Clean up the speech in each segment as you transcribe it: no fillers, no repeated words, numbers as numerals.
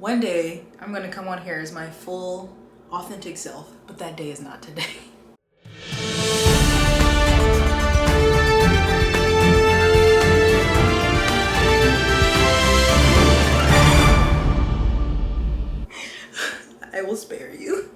One day, I'm gonna come on here as my full, authentic self, but that day is not today. I will spare you.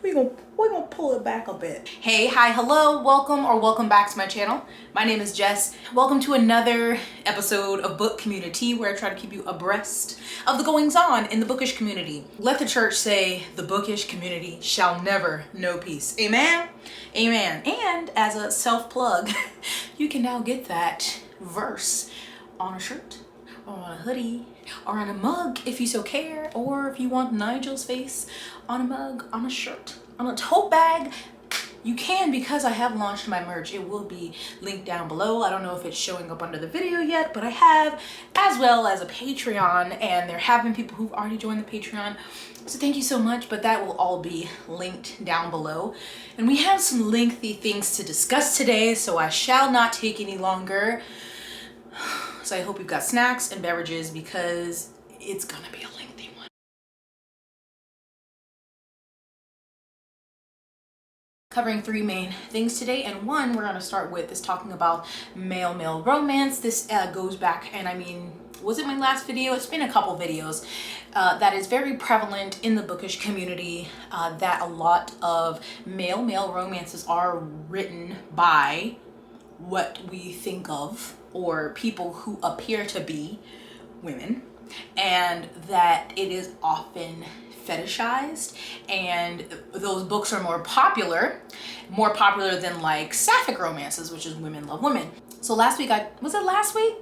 We're gonna pull it back a bit. Hey, hi, hello, welcome back to my channel. My name is Jess. Welcome to another episode of Book Community, where I try to keep you abreast of the goings on in the bookish community. Let the church say the bookish community shall never know peace. Amen? Amen. And as a self-plug, you can now get that verse on a shirt, or on a hoodie, or on a mug if you so care, or if you want Nigel's face on a mug, on a shirt, on a tote bag, you can, because I have launched my merch. It will be linked down below. I don't know if it's showing up under the video yet, but I have, as well as a Patreon, and there have been people who've already joined the Patreon. So thank you so much, but that will all be linked down below. And we have some lengthy things to discuss today, so I shall not take any longer. So I hope you've got snacks and beverages, because it's gonna be a lengthy one. Covering three main things today, and one we're gonna start with is talking about male-male romance. This goes back, and I mean, was it my last video? It's been a couple videos. That is very prevalent in the bookish community, that a lot of male-male romances are written by what we think of, or people who appear to be women, and that it is often fetishized, and those books are more popular than like sapphic romances, which is women love women. So last week, was it last week?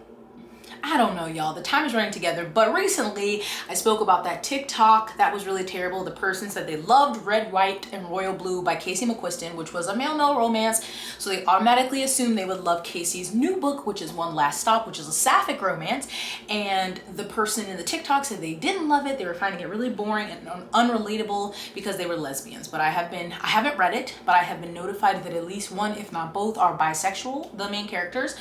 I don't know, y'all, the time is running together, but recently I spoke about that TikTok that was really terrible. The person said they loved Red, White, and Royal Blue by Casey McQuiston, which was a male-male romance, so they automatically assumed they would love Casey's new book, which is One Last Stop, which is a sapphic romance, and the person in the TikTok said they didn't love it. They were finding it really boring and unrelatable because they were lesbians. But I haven't read it, but I have been notified that at least one, if not both, are bisexual, the main characters.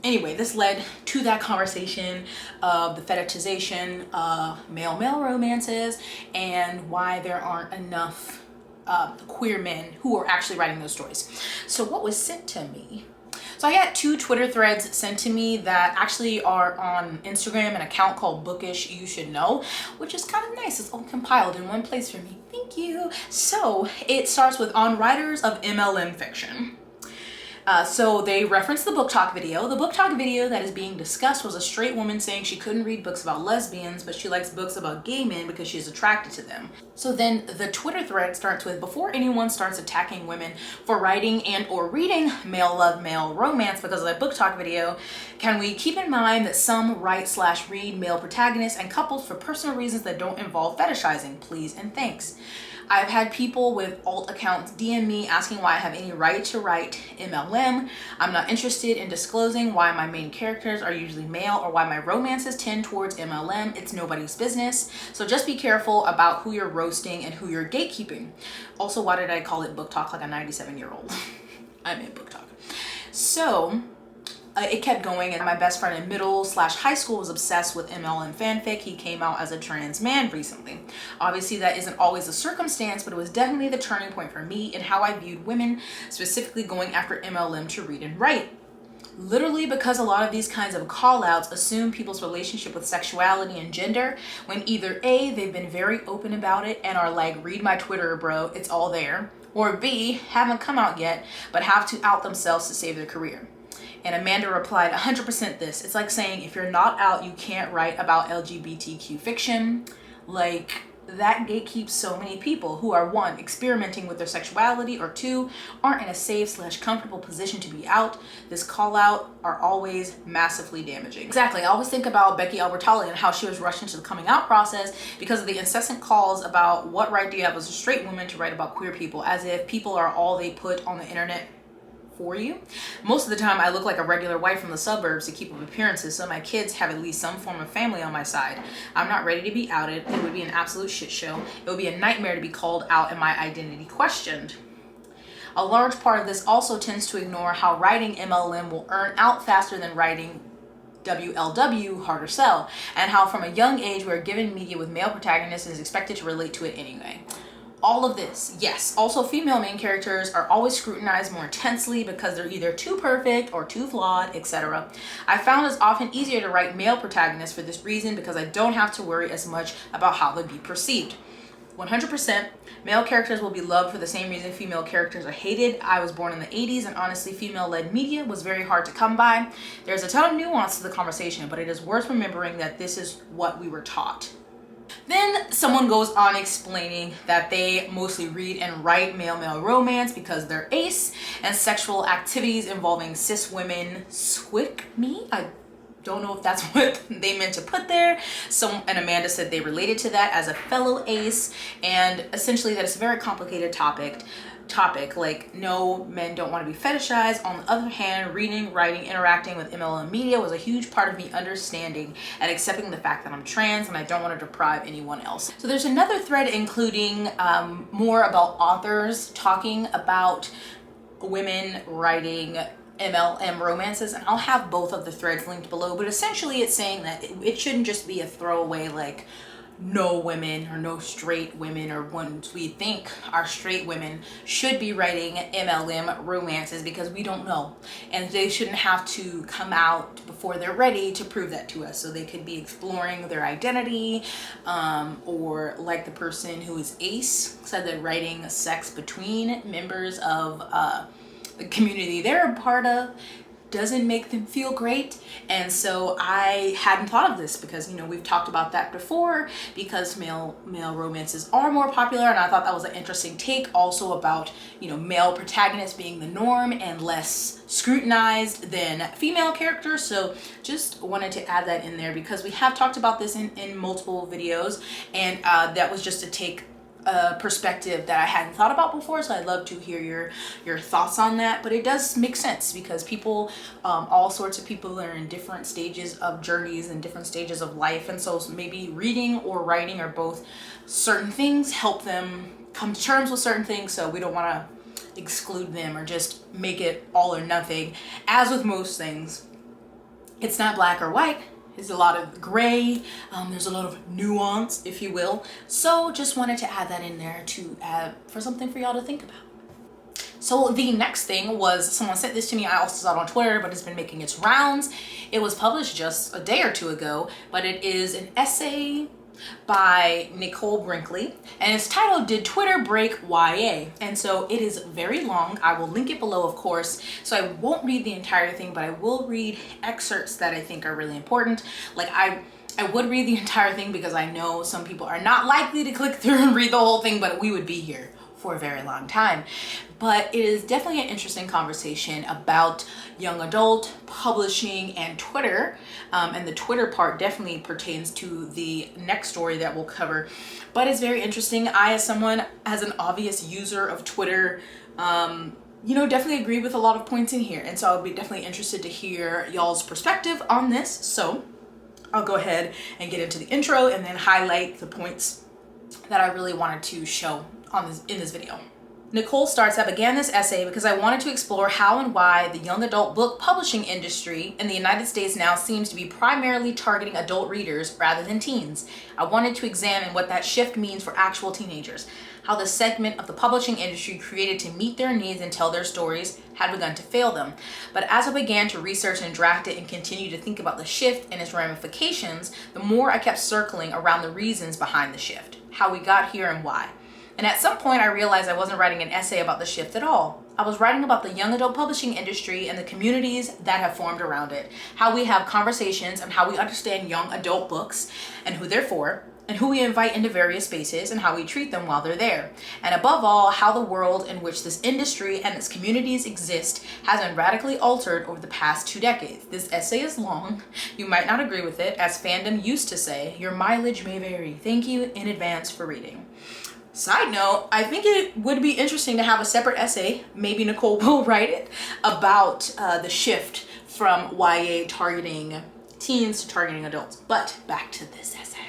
Anyway, this led to that conversation of the fetishization of male-male romances and why there aren't enough queer men who are actually writing those stories. So what was sent to me? So I got two Twitter threads sent to me that actually are on Instagram, an account called Bookish You Should Know, which is kind of nice. It's all compiled in one place for me. Thank you. So it starts with on writers of MLM Fiction. So they referenced the book talk video. The book talk video that is being discussed was a straight woman saying she couldn't read books about lesbians, but she likes books about gay men because she's attracted to them. So then the Twitter thread starts with, before anyone starts attacking women for writing and or reading male love male romance because of that book talk video, can we keep in mind that some write/read male protagonists and couples for personal reasons that don't involve fetishizing? Please and thanks. I've had people with alt accounts DM me asking why I have any right to write MLM. I'm not interested in disclosing why my main characters are usually male or why my romances tend towards MLM. It's nobody's business. So just be careful about who you're roasting and who you're gatekeeping. Also, why did I call it book talk like a 97-year-old? I meant book talk. So it kept going, and my best friend in middle/high school was obsessed with MLM fanfic. He came out as a trans man recently. Obviously that isn't always a circumstance, but it was definitely the turning point for me in how I viewed women, specifically going after MLM to read and write. Literally because a lot of these kinds of call-outs assume people's relationship with sexuality and gender, when either A, they've been very open about it and are like, read my Twitter, bro, it's all there, or B, haven't come out yet, but have to out themselves to save their career. And Amanda replied, 100% this. It's like saying, if you're not out, you can't write about LGBTQ fiction. Like, that gatekeeps so many people who are, one, experimenting with their sexuality, or two, aren't in a safe/comfortable position to be out. This call out are always massively damaging. Exactly. I always think about Becky Albertalli and how she was rushed into the coming out process because of the incessant calls about what right do you have as a straight woman to write about queer people, as if people are all they put on the internet for you. Most of the time I look like a regular wife from the suburbs to keep up appearances, so my kids have at least some form of family on my side. I'm not ready to be outed. It would be an absolute shit show. It would be a nightmare to be called out and my identity questioned. A large part of this also tends to ignore how writing MLM will earn out faster than writing WLW, harder sell, and how from a young age we're given media with male protagonists and is expected to relate to it anyway. All of this, yes. Also, female main characters are always scrutinized more intensely because they're either too perfect or too flawed, etc. I found it's often easier to write male protagonists for this reason because I don't have to worry as much about how they'll be perceived. 100%, male characters will be loved for the same reason female characters are hated. I was born in the 80s, and honestly, female-led media was very hard to come by. There's a ton of nuance to the conversation, but it is worth remembering that this is what we were taught. Then someone goes on explaining that they mostly read and write male-male romance because they're ace, and sexual activities involving cis women squick me. I don't know if that's what they meant to put there. And Amanda said they related to that as a fellow ace, and essentially that it's a very complicated topic. Like, no, men don't want to be fetishized. On the other hand, reading, writing, interacting with MLM media was a huge part of me understanding and accepting the fact that I'm trans and I don't want to deprive anyone else. So there's another thread including more about authors talking about women writing MLM romances, and I'll have both of the threads linked below, but essentially it's saying that it shouldn't just be a throwaway, like, no women or no straight women or ones we think are straight women should be writing MLM romances because we don't know, and they shouldn't have to come out before they're ready to prove that to us. So they could be exploring their identity, or like the person who is ace said, that writing sex between members of the community they're a part of doesn't make them feel great. And so I hadn't thought of this because, you know, we've talked about that before because male romances are more popular, and I thought that was an interesting take also about, you know, male protagonists being the norm and less scrutinized than female characters. So just wanted to add that in there because we have talked about this in multiple videos, and that was just a take perspective that I hadn't thought about before, so I'd love to hear your thoughts on that. But it does make sense because people, all sorts of people are in different stages of journeys and different stages of life, and so maybe reading or writing or both certain things help them come to terms with certain things, so we don't want to exclude them or just make it all or nothing. As with most things, it's not black or white. There's a lot of gray, there's a lot of nuance, if you will. So just wanted to add that in there to add for something for y'all to think about. So the next thing was, someone sent this to me, I also saw it on Twitter, but it's been making its rounds. It was published just a day or two ago, but it is an essay by Nicole Brinkley, and it's titled "Did Twitter Break YA?" And so it is very long. I will link it below, of course, so I won't read the entire thing, but I will read excerpts that I think are really important. Like I would read the entire thing because I know some people are not likely to click through and read the whole thing, but we would be here for a very long time. But it is definitely an interesting conversation about young adult publishing and Twitter, and the Twitter part definitely pertains to the next story that we'll cover. But it's very interesting. I, as someone, as an obvious user of Twitter, you know, definitely agree with a lot of points in here, and so I'll be definitely interested to hear y'all's perspective on this. So I'll go ahead and get into the intro and then highlight the points that I really wanted to show in this video. Nicole starts, "I began this essay because I wanted to explore how and why the young adult book publishing industry in the United States now seems to be primarily targeting adult readers rather than teens. I wanted to examine what that shift means for actual teenagers, how the segment of the publishing industry created to meet their needs and tell their stories had begun to fail them. But as I began to research and draft it and continue to think about the shift and its ramifications, the more I kept circling around the reasons behind the shift, how we got here and why. And at some point I realized I wasn't writing an essay about the shift at all. I was writing about the young adult publishing industry and the communities that have formed around it, how we have conversations and how we understand young adult books and who they're for, and who we invite into various spaces and how we treat them while they're there. And above all, how the world in which this industry and its communities exist has been radically altered over the past 2 decades. This essay is long. You might not agree with it. As fandom used to say, your mileage may vary. Thank you in advance for reading." Side note, I think it would be interesting to have a separate essay, maybe Nicole will write it, about the shift from YA targeting teens to targeting adults. But back to this essay.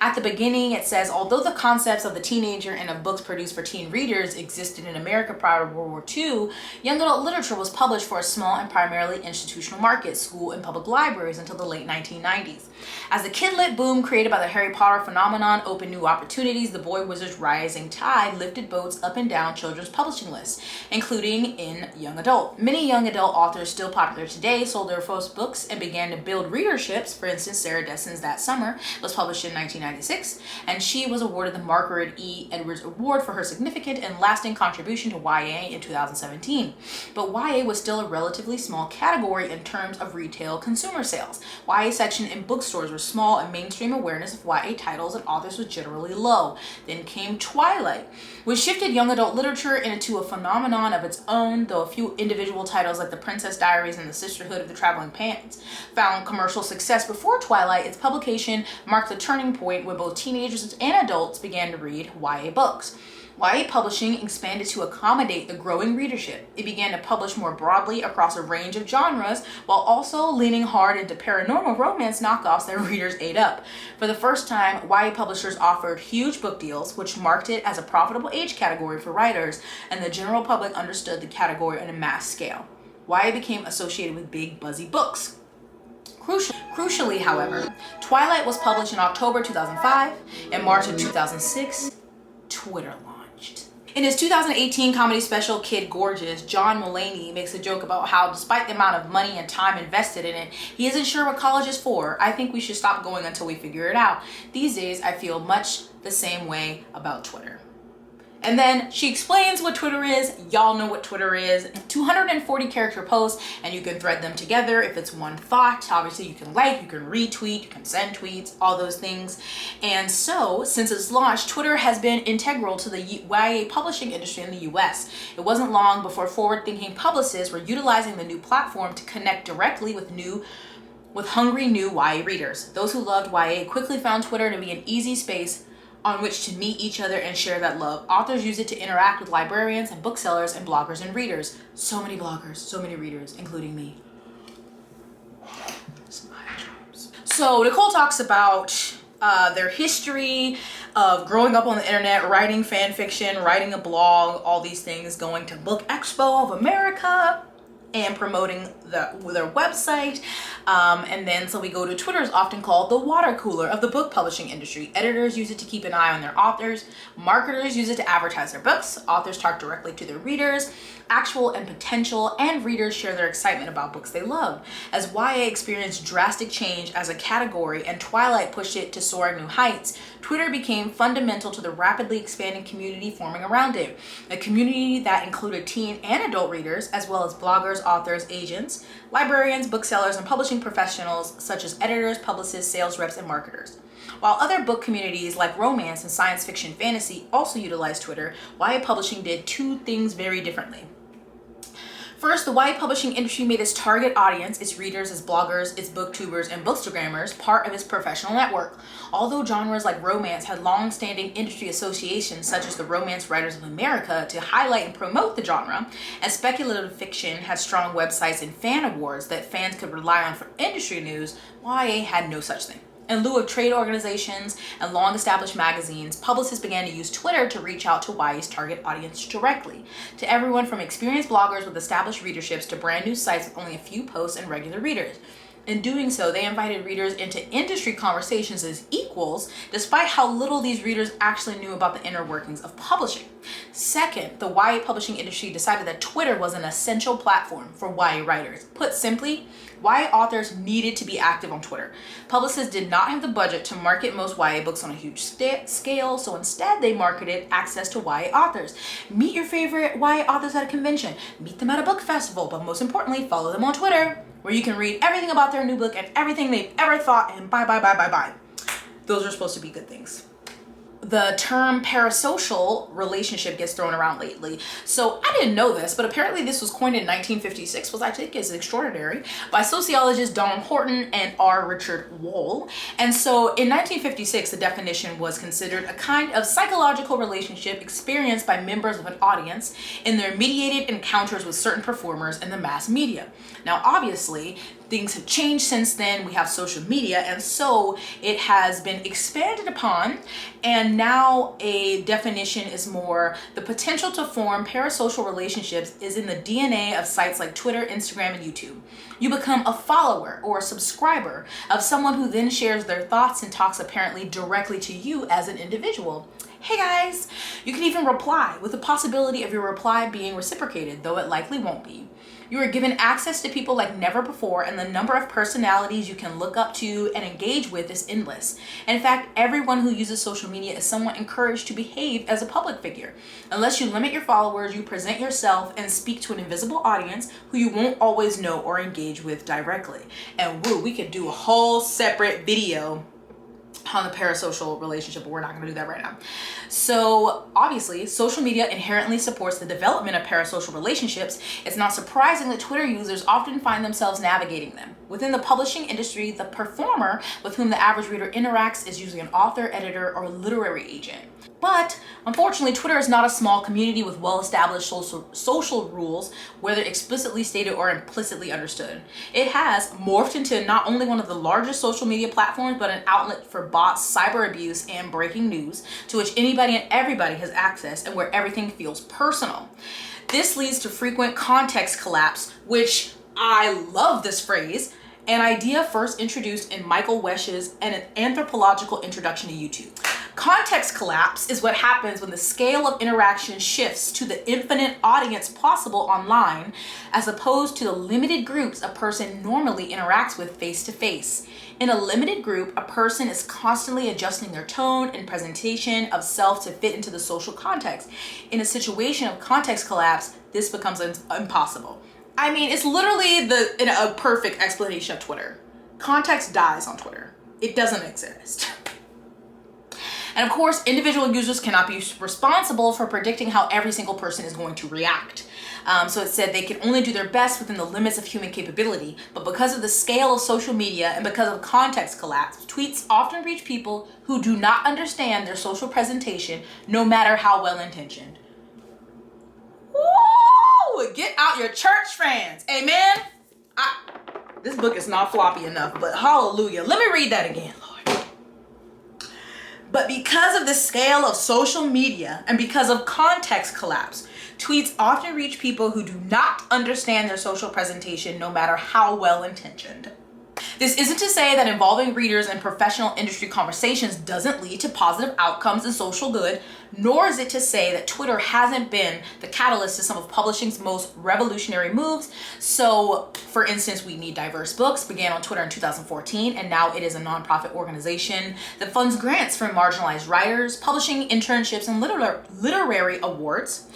At the beginning, it says, although the concepts of the teenager and of books produced for teen readers existed in America prior to World War II, young adult literature was published for a small and primarily institutional market, school and public libraries, until the late 1990s. As the kid-lit boom created by the Harry Potter phenomenon opened new opportunities, the boy wizard's rising tide lifted boats up and down children's publishing lists, including in young adult. Many young adult authors still popular today sold their first books and began to build readerships. For instance, Sarah Dessen's That Summer was published in 1996, and she was awarded the Margaret E. Edwards Award for her significant and lasting contribution to YA in 2017. But YA was still a relatively small category in terms of retail consumer sales. YA section in bookstores were small, and mainstream awareness of YA titles and authors was generally low. Then came Twilight, which shifted young adult literature into a phenomenon of its own, though a few individual titles like The Princess Diaries and The Sisterhood of the Traveling Pants found commercial success before Twilight. Its publication marked the turning point where both teenagers and adults began to read YA books. YA publishing expanded to accommodate the growing readership. It began to publish more broadly across a range of genres, while also leaning hard into paranormal romance knockoffs that readers ate up. For the first time, YA publishers offered huge book deals, which marked it as a profitable age category for writers, and the general public understood the category on a mass scale. YA became associated with big, buzzy books. Crucially, however, Twilight was published in October 2005. In March of 2006, Twitter launched. In his 2018 comedy special, Kid Gorgeous, John Mulaney makes a joke about how, despite the amount of money and time invested in it, he isn't sure what college is for. I think we should stop going until we figure it out. These days, I feel much the same way about Twitter. And then she explains what Twitter is. Y'all know what Twitter is. 240 character posts, and you can thread them together if it's one thought. Obviously, you can like, you can retweet, you can send tweets, all those things. And so, since its launch, Twitter has been integral to the YA publishing industry in the US. It wasn't long before forward-thinking publicists were utilizing the new platform to connect directly with hungry new YA readers. Those who loved YA quickly found Twitter to be an easy space on which to meet each other and share that love. Authors use it to interact with librarians and booksellers and bloggers and readers. So many bloggers, so many readers, including me. So Nicole talks about their history of growing up on the internet, writing fan fiction, writing a blog, all these things, going to Book Expo of America, and promoting their website. And then so we go to Twitter, is often called the water cooler of the book publishing industry. Editors use it to keep an eye on their authors. Marketers use it to advertise their books. Authors talk directly to their readers. Actual and potential and readers share their excitement about books they love. As YA experienced drastic change as a category and Twilight pushed it to soaring new heights, Twitter became fundamental to the rapidly expanding community forming around it. A community that included teen and adult readers, as well as bloggers, authors, agents, librarians, booksellers, and publishing professionals such as editors, publicists, sales reps, and marketers. While other book communities like romance and science fiction fantasy also utilize Twitter, YA publishing did two things very differently. First, the YA publishing industry made its target audience, its readers, its bloggers, its booktubers, and bookstagrammers part of its professional network. Although genres like romance had long-standing industry associations such as the Romance Writers of America to highlight and promote the genre, and speculative fiction had strong websites and fan awards that fans could rely on for industry news, YA had no such thing. In lieu of trade organizations and long-established magazines, publicists began to use Twitter to reach out to YA's target audience directly, to everyone from experienced bloggers with established readerships to brand new sites with only a few posts and regular readers. In doing so, they invited readers into industry conversations as equals, despite how little these readers actually knew about the inner workings of publishing. Second, the YA publishing industry decided that Twitter was an essential platform for YA writers. Put simply, YA authors needed to be active on Twitter. Publicists did not have the budget to market most YA books on a huge scale, so instead they marketed access to YA authors. Meet your favorite YA authors at a convention, meet them at a book festival, but most importantly, follow them on Twitter, where you can read everything about their new book and everything they've ever thought, and buy. Those are supposed to be good things. The term parasocial relationship gets thrown around lately. So I didn't know this, but apparently this was coined in 1956, which I think is extraordinary, by sociologists Don Horton and R. Richard Wohl. And so in 1956, the definition was considered a kind of psychological relationship experienced by members of an audience in their mediated encounters with certain performers in the mass media. Now, obviously, things have changed since then. We have social media, and so it has been expanded upon, and now a definition is more: the potential to form parasocial relationships is in the DNA of sites like Twitter, Instagram, and YouTube. You become a follower or a subscriber of someone who then shares their thoughts and talks apparently directly to you as an individual. Hey guys, you can even reply, with the possibility of your reply being reciprocated, though it likely won't be. You are given access to people like never before, and the number of personalities you can look up to and engage with is endless. In fact, everyone who uses social media is somewhat encouraged to behave as a public figure. Unless you limit your followers, you present yourself and speak to an invisible audience who you won't always know or engage with directly. And woo, we could do a whole separate video on the parasocial relationship, but we're not going to do that right now. So obviously, social media inherently supports the development of parasocial relationships. It's not surprising that Twitter users often find themselves navigating them. Within the publishing industry, the performer with whom the average reader interacts is usually an author, editor, or literary agent. But unfortunately, Twitter is not a small community with well-established social rules, whether explicitly stated or implicitly understood. It has morphed into not only one of the largest social media platforms, but an outlet for bots, cyber abuse, and breaking news, to which anybody and everybody has access, and where everything feels personal. This leads to frequent context collapse, which I love this phrase, an idea first introduced in Michael Wesch's An Anthropological Introduction to YouTube. Context collapse is what happens when the scale of interaction shifts to the infinite audience possible online, as opposed to the limited groups a person normally interacts with face to face. In a limited group, a person is constantly adjusting their tone and presentation of self to fit into the social context. In a situation of context collapse, this becomes impossible. I mean, it's literally a perfect explanation of Twitter. Context dies on Twitter. It doesn't exist. And of course, individual users cannot be responsible for predicting how every single person is going to react. So it said they can only do their best within the limits of human capability, but because of the scale of social media and because of context collapse, tweets often reach people who do not understand their social presentation, no matter how well-intentioned. Woo! Get out your church fans. Amen? This book is not floppy enough, but hallelujah. Let me read that again, Lord. But because of the scale of social media and because of context collapse, tweets often reach people who do not understand their social presentation, no matter how well-intentioned. This isn't to say that involving readers in professional industry conversations doesn't lead to positive outcomes and social good, nor is it to say that Twitter hasn't been the catalyst to some of publishing's most revolutionary moves. So, for instance, We Need Diverse Books began on Twitter in 2014, and now it is a nonprofit organization that funds grants for marginalized writers, publishing internships, and literary awards.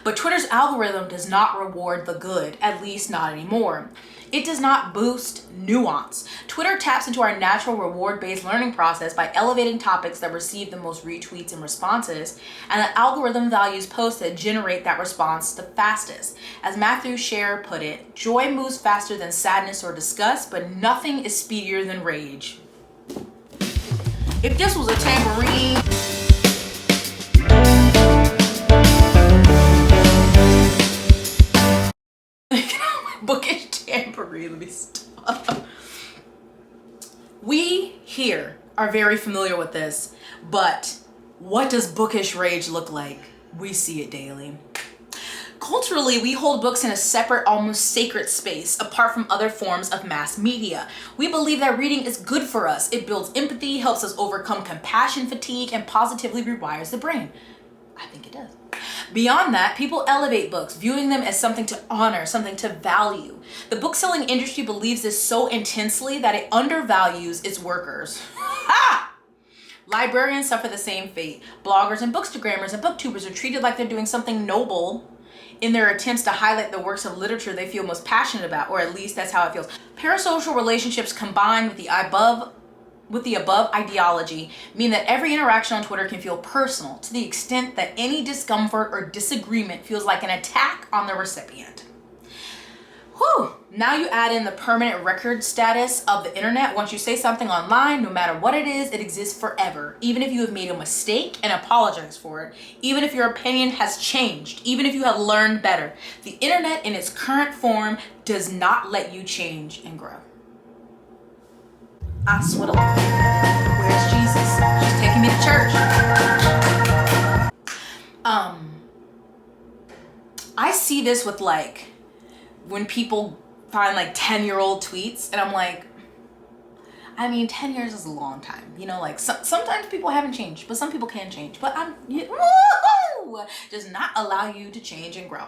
But Twitter's algorithm does not reward the good, at least not anymore. It does not boost nuance. Twitter taps into our natural reward-based learning process by elevating topics that receive the most retweets and responses, and the algorithm values posts that generate that response the fastest. As Matthew Sher put it, joy moves faster than sadness or disgust, but nothing is speedier than rage. If this was a tambourine... bookish tambourine, let me stop. We here are very familiar with this, but what does bookish rage look like? We see it daily. Culturally, we hold books in a separate, almost sacred space, apart from other forms of mass media. We believe that reading is good for us. It builds empathy, helps us overcome compassion fatigue, and positively rewires the brain. I think it does. Beyond that, people elevate books, viewing them as something to honor, something to value. The book-selling industry believes this so intensely that it undervalues its workers. Ha! Librarians suffer the same fate. Bloggers and bookstagrammers and booktubers are treated like they're doing something noble in their attempts to highlight the works of literature they feel most passionate about, or at least that's how it feels. Parasocial relationships combined with the above ideology mean that every interaction on Twitter can feel personal, to the extent that any discomfort or disagreement feels like an attack on the recipient. Whew! Now you add in the permanent record status of the internet. Once you say something online, no matter what it is, it exists forever. Even if you have made a mistake and apologize for it, even if your opinion has changed, even if you have learned better, the internet in its current form does not let you change and grow. I swear to God. Where's Jesus? She's taking me to church. I see this with like when people find like 10-year-old tweets, and I'm like, I mean, 10 years is a long time, you know, like sometimes people haven't changed, but some people can change, but does not allow you to change and grow.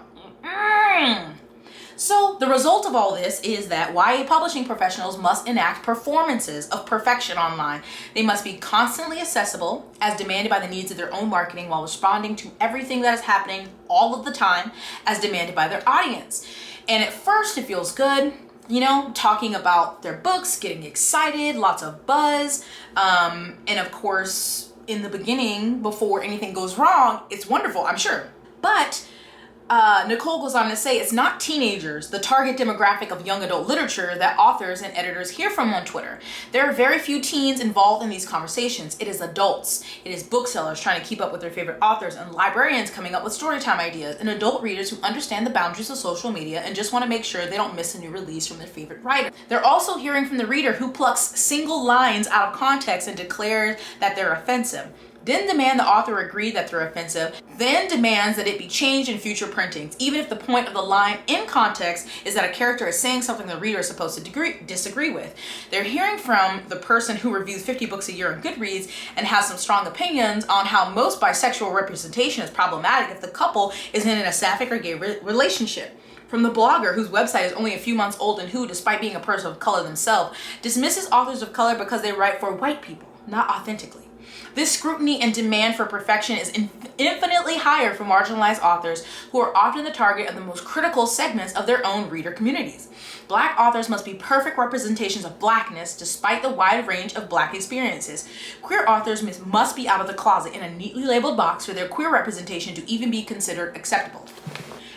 So the result of all this is that YA publishing professionals must enact performances of perfection online. They must be constantly accessible as demanded by the needs of their own marketing while responding to everything that is happening all of the time as demanded by their audience. And at first it feels good, you know, talking about their books, getting excited, lots of buzz. And of course, in the beginning, before anything goes wrong, it's wonderful, I'm sure. But Nicole goes on to say it's not teenagers, the target demographic of young adult literature, that authors and editors hear from on Twitter. There are very few teens involved in these conversations. It is adults. It is booksellers trying to keep up with their favorite authors, and librarians coming up with storytime ideas, and adult readers who understand the boundaries of social media and just want to make sure they don't miss a new release from their favorite writer. They're also hearing from the reader who plucks single lines out of context and declares that they're offensive. Then demand the author agree that they're offensive, then demands that it be changed in future printings, even if the point of the line in context is that a character is saying something the reader is supposed to disagree with. They're hearing from the person who reviews 50 books a year on Goodreads and has some strong opinions on how most bisexual representation is problematic if the couple is in a sapphic or gay relationship. From the blogger whose website is only a few months old and who, despite being a person of color themselves, dismisses authors of color because they write for white people, not authentically. This scrutiny and demand for perfection is infinitely higher for marginalized authors who are often the target of the most critical segments of their own reader communities. Black authors must be perfect representations of blackness despite the wide range of black experiences. Queer authors must be out of the closet in a neatly labeled box for their queer representation to even be considered acceptable.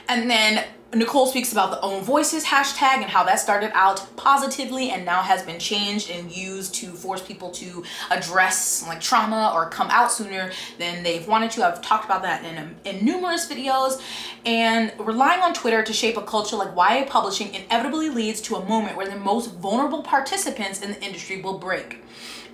And then Nicole speaks about the Own Voices hashtag and how that started out positively and now has been changed and used to force people to address like trauma or come out sooner than they've wanted to. I've talked about that in numerous videos. And relying on Twitter to shape a culture like YA publishing inevitably leads to a moment where the most vulnerable participants in the industry will break.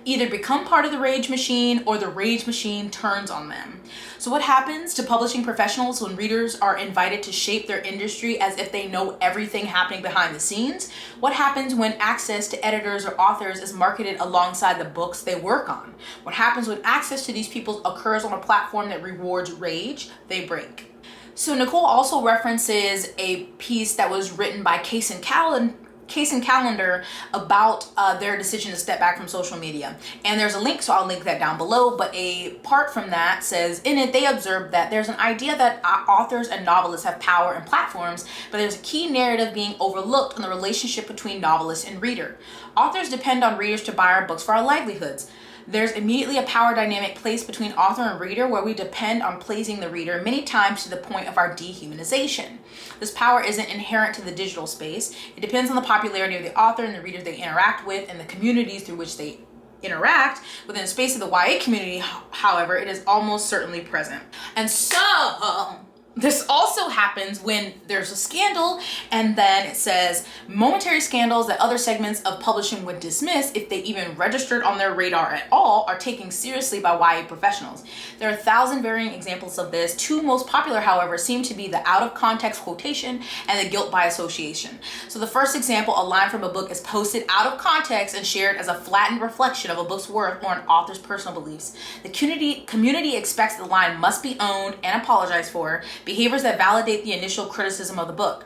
Either become part of the rage machine or the rage machine turns on them. So what happens to publishing professionals when readers are invited to shape their industry as if they know everything happening behind the scenes? What happens when access to editors or authors is marketed alongside the books they work on? What happens when access to these people occurs on a platform that rewards rage? They break. So Nicole also references a piece that was written by Case and Calendar about their decision to step back from social media. And there's a link, so I'll link that down below, but a part from that says, in it, they observed that there's an idea that authors and novelists have power and platforms, but there's a key narrative being overlooked in the relationship between novelist and reader. Authors depend on readers to buy our books for our livelihoods. There's immediately a power dynamic placed between author and reader where we depend on pleasing the reader, many times to the point of our dehumanization. This power isn't inherent to the digital space. It depends on the popularity of the author and the readers they interact with and the communities through which they interact. Within the space of the YA community, however, it is almost certainly present. And so this also happens when there's a scandal and then it says momentary scandals that other segments of publishing would dismiss if they even registered on their radar at all are taken seriously by YA professionals. There are 1,000 varying examples of this. Two most popular, however, seem to be the out of context quotation and the guilt by association. So the first example, a line from a book is posted out of context and shared as a flattened reflection of a book's worth or an author's personal beliefs. The community expects the line must be owned and apologized for, behaviors that validate the initial criticism of the book.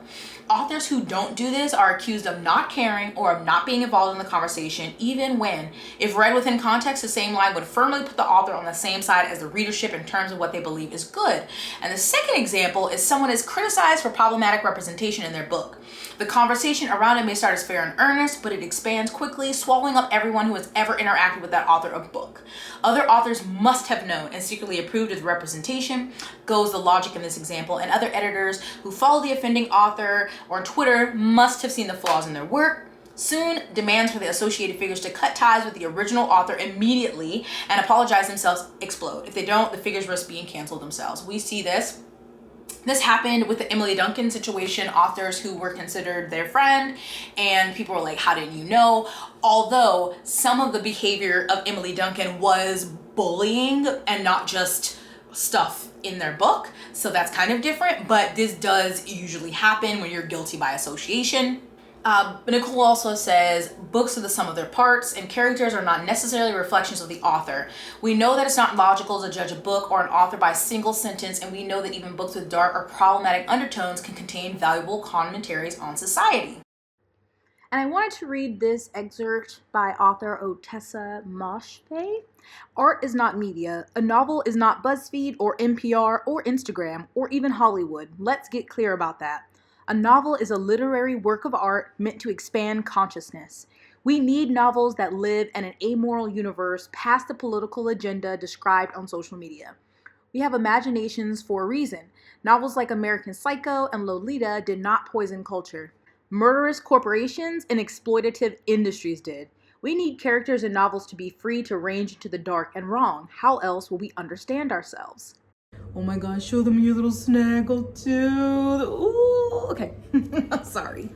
Authors who don't do this are accused of not caring or of not being involved in the conversation, even when, if read within context, the same line would firmly put the author on the same side as the readership in terms of what they believe is good. And the second example is someone is criticized for problematic representation in their book. The conversation around it may start as fair and earnest, but it expands quickly, swallowing up everyone who has ever interacted with that author or book. Other authors must have known and secretly approved of the representation, goes the logic in this example, and other editors who follow the offending author or on Twitter must have seen the flaws in their work. Soon, demands for the associated figures to cut ties with the original author immediately and apologize themselves explode. If they don't, the figures risk being canceled themselves. We see this This happened with the Emily Duncan situation, authors who were considered their friend, and people were like, how didn't you know? Although some of the behavior of Emily Duncan was bullying and not just stuff in their book. So that's kind of different, but this does usually happen when you're guilty by association. Nicole also says, books are the sum of their parts, and characters are not necessarily reflections of the author. We know that it's not logical to judge a book or an author by a single sentence, and we know that even books with dark or problematic undertones can contain valuable commentaries on society. And I wanted to read this excerpt by author Otessa Moshfegh. Art is not media. A novel is not BuzzFeed or NPR or Instagram or even Hollywood. Let's get clear about that. A novel is a literary work of art meant to expand consciousness. We need novels that live in an amoral universe past the political agenda described on social media. We have imaginations for a reason. Novels like American Psycho and Lolita did not poison culture. Murderous corporations and exploitative industries did. We need characters in novels to be free to range into the dark and wrong. How else will we understand ourselves? Oh my gosh, show them your little snaggle too. Ooh, okay. Sorry.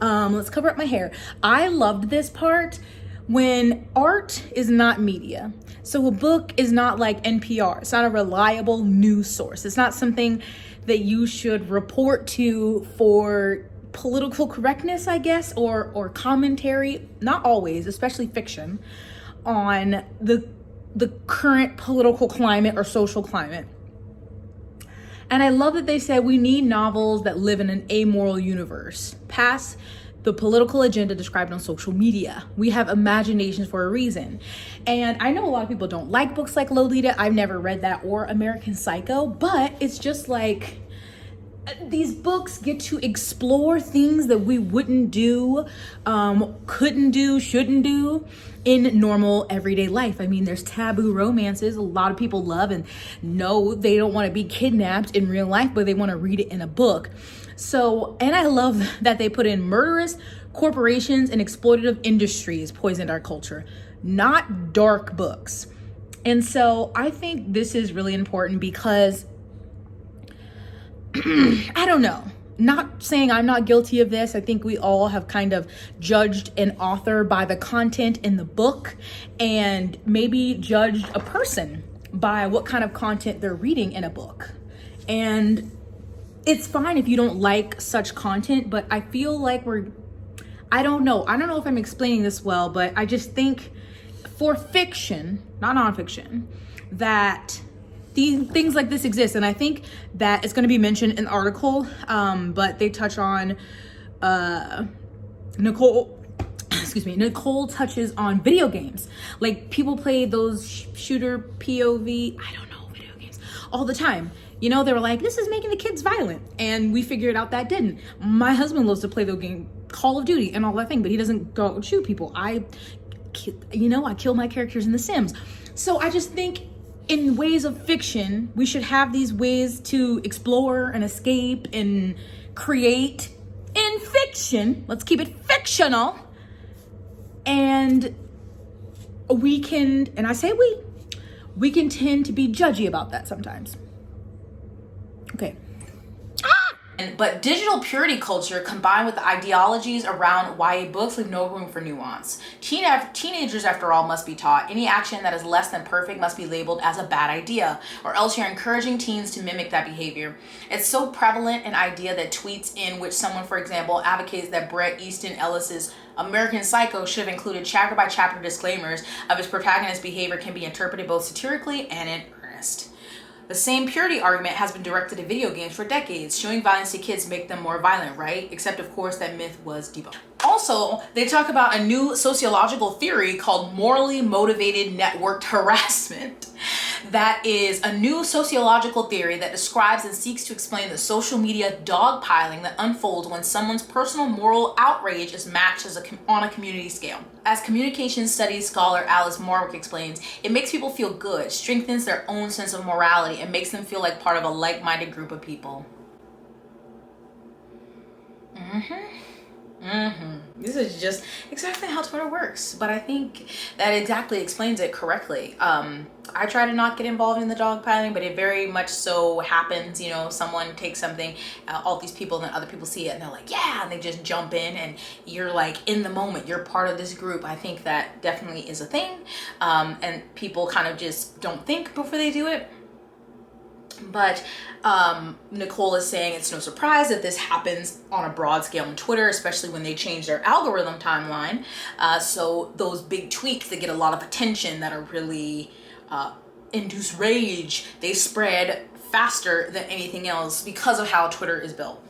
Let's cover up my hair. I loved this part when art is not media. So a book is not like NPR. It's not a reliable news source. It's not something that you should report to for political correctness, I guess, or commentary, not always, especially fiction, on the current political climate or social climate. And I love that they said we need novels that live in an amoral universe, past the political agenda described on social media. We have imaginations for a reason. And I know a lot of people don't like books like Lolita. I've never read that, or American Psycho, but it's just like, these books get to explore things that we wouldn't do, couldn't do, shouldn't do in normal everyday life. I mean, there's taboo romances a lot of people love and know they don't want to be kidnapped in real life, but they want to read it in a book. So, and I love that they put in murderous corporations and exploitative industries poisoned our culture, not dark books. And so I think this is really important because I don't know, not saying I'm not guilty of this. I think we all have kind of judged an author by the content in the book and maybe judged a person by what kind of content they're reading in a book. And it's fine if you don't like such content, but I feel like I don't know if I'm explaining this well, but I just think for fiction, not nonfiction, that things like this exist. And I think that it's going to be mentioned in the article, but they touch on Nicole touches on video games. Like, people play those shooter POV, I don't know, video games all the time. You know, they were like, this is making the kids violent. And we figured out that didn't. My husband loves to play the game Call of Duty and all that thing, but he doesn't go and shoot people. I kill my characters in The Sims. So I just think in ways of fiction, we should have these ways to explore and escape and create in fiction. Let's keep it fictional. And we can, and I say we can tend to be judgy about that sometimes. Okay. But digital purity culture combined with the ideologies around YA books leave no room for nuance. Teenagers, after all, must be taught any action that is less than perfect must be labeled as a bad idea, or else you're encouraging teens to mimic that behavior. It's so prevalent an idea that tweets in which someone, for example, advocates that Bret Easton Ellis's American Psycho should have included chapter-by-chapter disclaimers of his protagonist's behavior can be interpreted both satirically and in earnest. The same purity argument has been directed at video games for decades. Showing violence to kids make them more violent, right? Except, of course, that myth was debunked. Also, they talk about a new sociological theory called morally motivated networked harassment. That is a new sociological theory that describes and seeks to explain the social media dogpiling that unfolds when someone's personal moral outrage is matched on a community scale. As communication studies scholar Alice Marwick explains, it makes people feel good, strengthens their own sense of morality, and makes them feel like part of a like-minded group of people. This is just exactly how Twitter works, but I think that exactly explains it correctly. I try to not get involved in the dogpiling, but it very much so happens, you know, someone takes something, all these people, and then other people see it and they're like, yeah, and they just jump in, and you're like in the moment, you're part of this group. I think that definitely is a thing, and people kind of just don't think before they do it. But Nicole is saying it's no surprise that this happens on a broad scale on Twitter, especially when they change their algorithm timeline. So those big tweets that get a lot of attention, that are really induce rage, they spread faster than anything else because of how Twitter is built.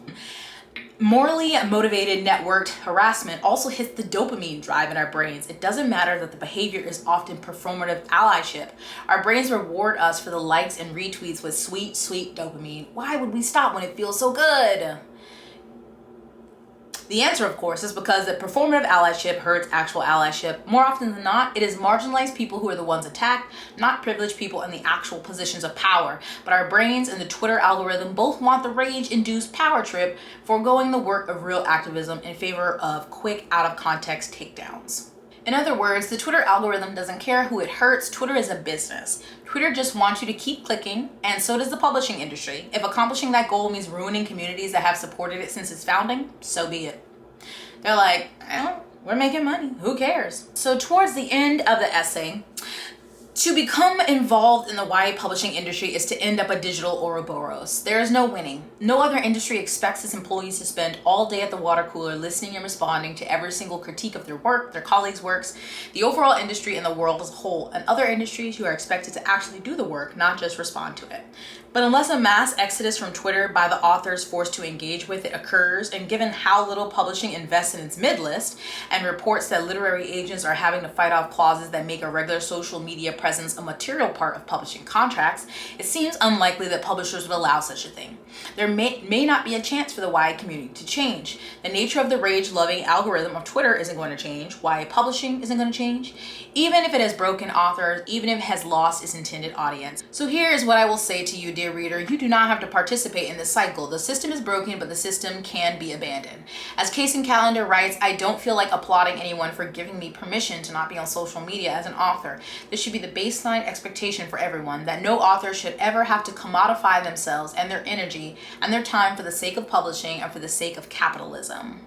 Morally motivated networked harassment also hits the dopamine drive in our brains. It doesn't matter that the behavior is often performative allyship. Our brains reward us for the likes and retweets with sweet, sweet dopamine. Why would we stop when it feels so good? The answer, of course, is because that performative allyship hurts actual allyship. More often than not, it is marginalized people who are the ones attacked, not privileged people in the actual positions of power. But our brains and the Twitter algorithm both want the rage-induced power trip, foregoing the work of real activism in favor of quick, out-of-context takedowns. In other words, the Twitter algorithm doesn't care who it hurts. Twitter is a business. Twitter just wants you to keep clicking, and so does the publishing industry. If accomplishing that goal means ruining communities that have supported it since its founding, so be it. They're like, we're making money. Who cares? So towards the end of the essay, to become involved in the YA publishing industry is to end up a digital Ouroboros. There is no winning. No other industry expects its employees to spend all day at the water cooler listening and responding to every single critique of their work, their colleagues' works, the overall industry, and the world as a whole. And other industries, you are expected to actually do the work, not just respond to it. But unless a mass exodus from Twitter by the authors forced to engage with it occurs, and given how little publishing invests in its mid-list, and reports that literary agents are having to fight off clauses that make a regular social media presence a material part of publishing contracts, it seems unlikely that publishers would allow such a thing. There may not be a chance for the YA community to change. The nature of the rage-loving algorithm of Twitter isn't going to change. YA publishing isn't going to change. Even if it has broken authors, even if it has lost its intended audience. So here is what I will say to you, dear reader. You do not have to participate in this cycle. The system is broken, but the system can be abandoned. As Case and Calendar writes, I don't feel like applauding anyone for giving me permission to not be on social media as an author. This should be the baseline expectation for everyone, that no author should ever have to commodify themselves and their energy and their time for the sake of publishing and for the sake of capitalism.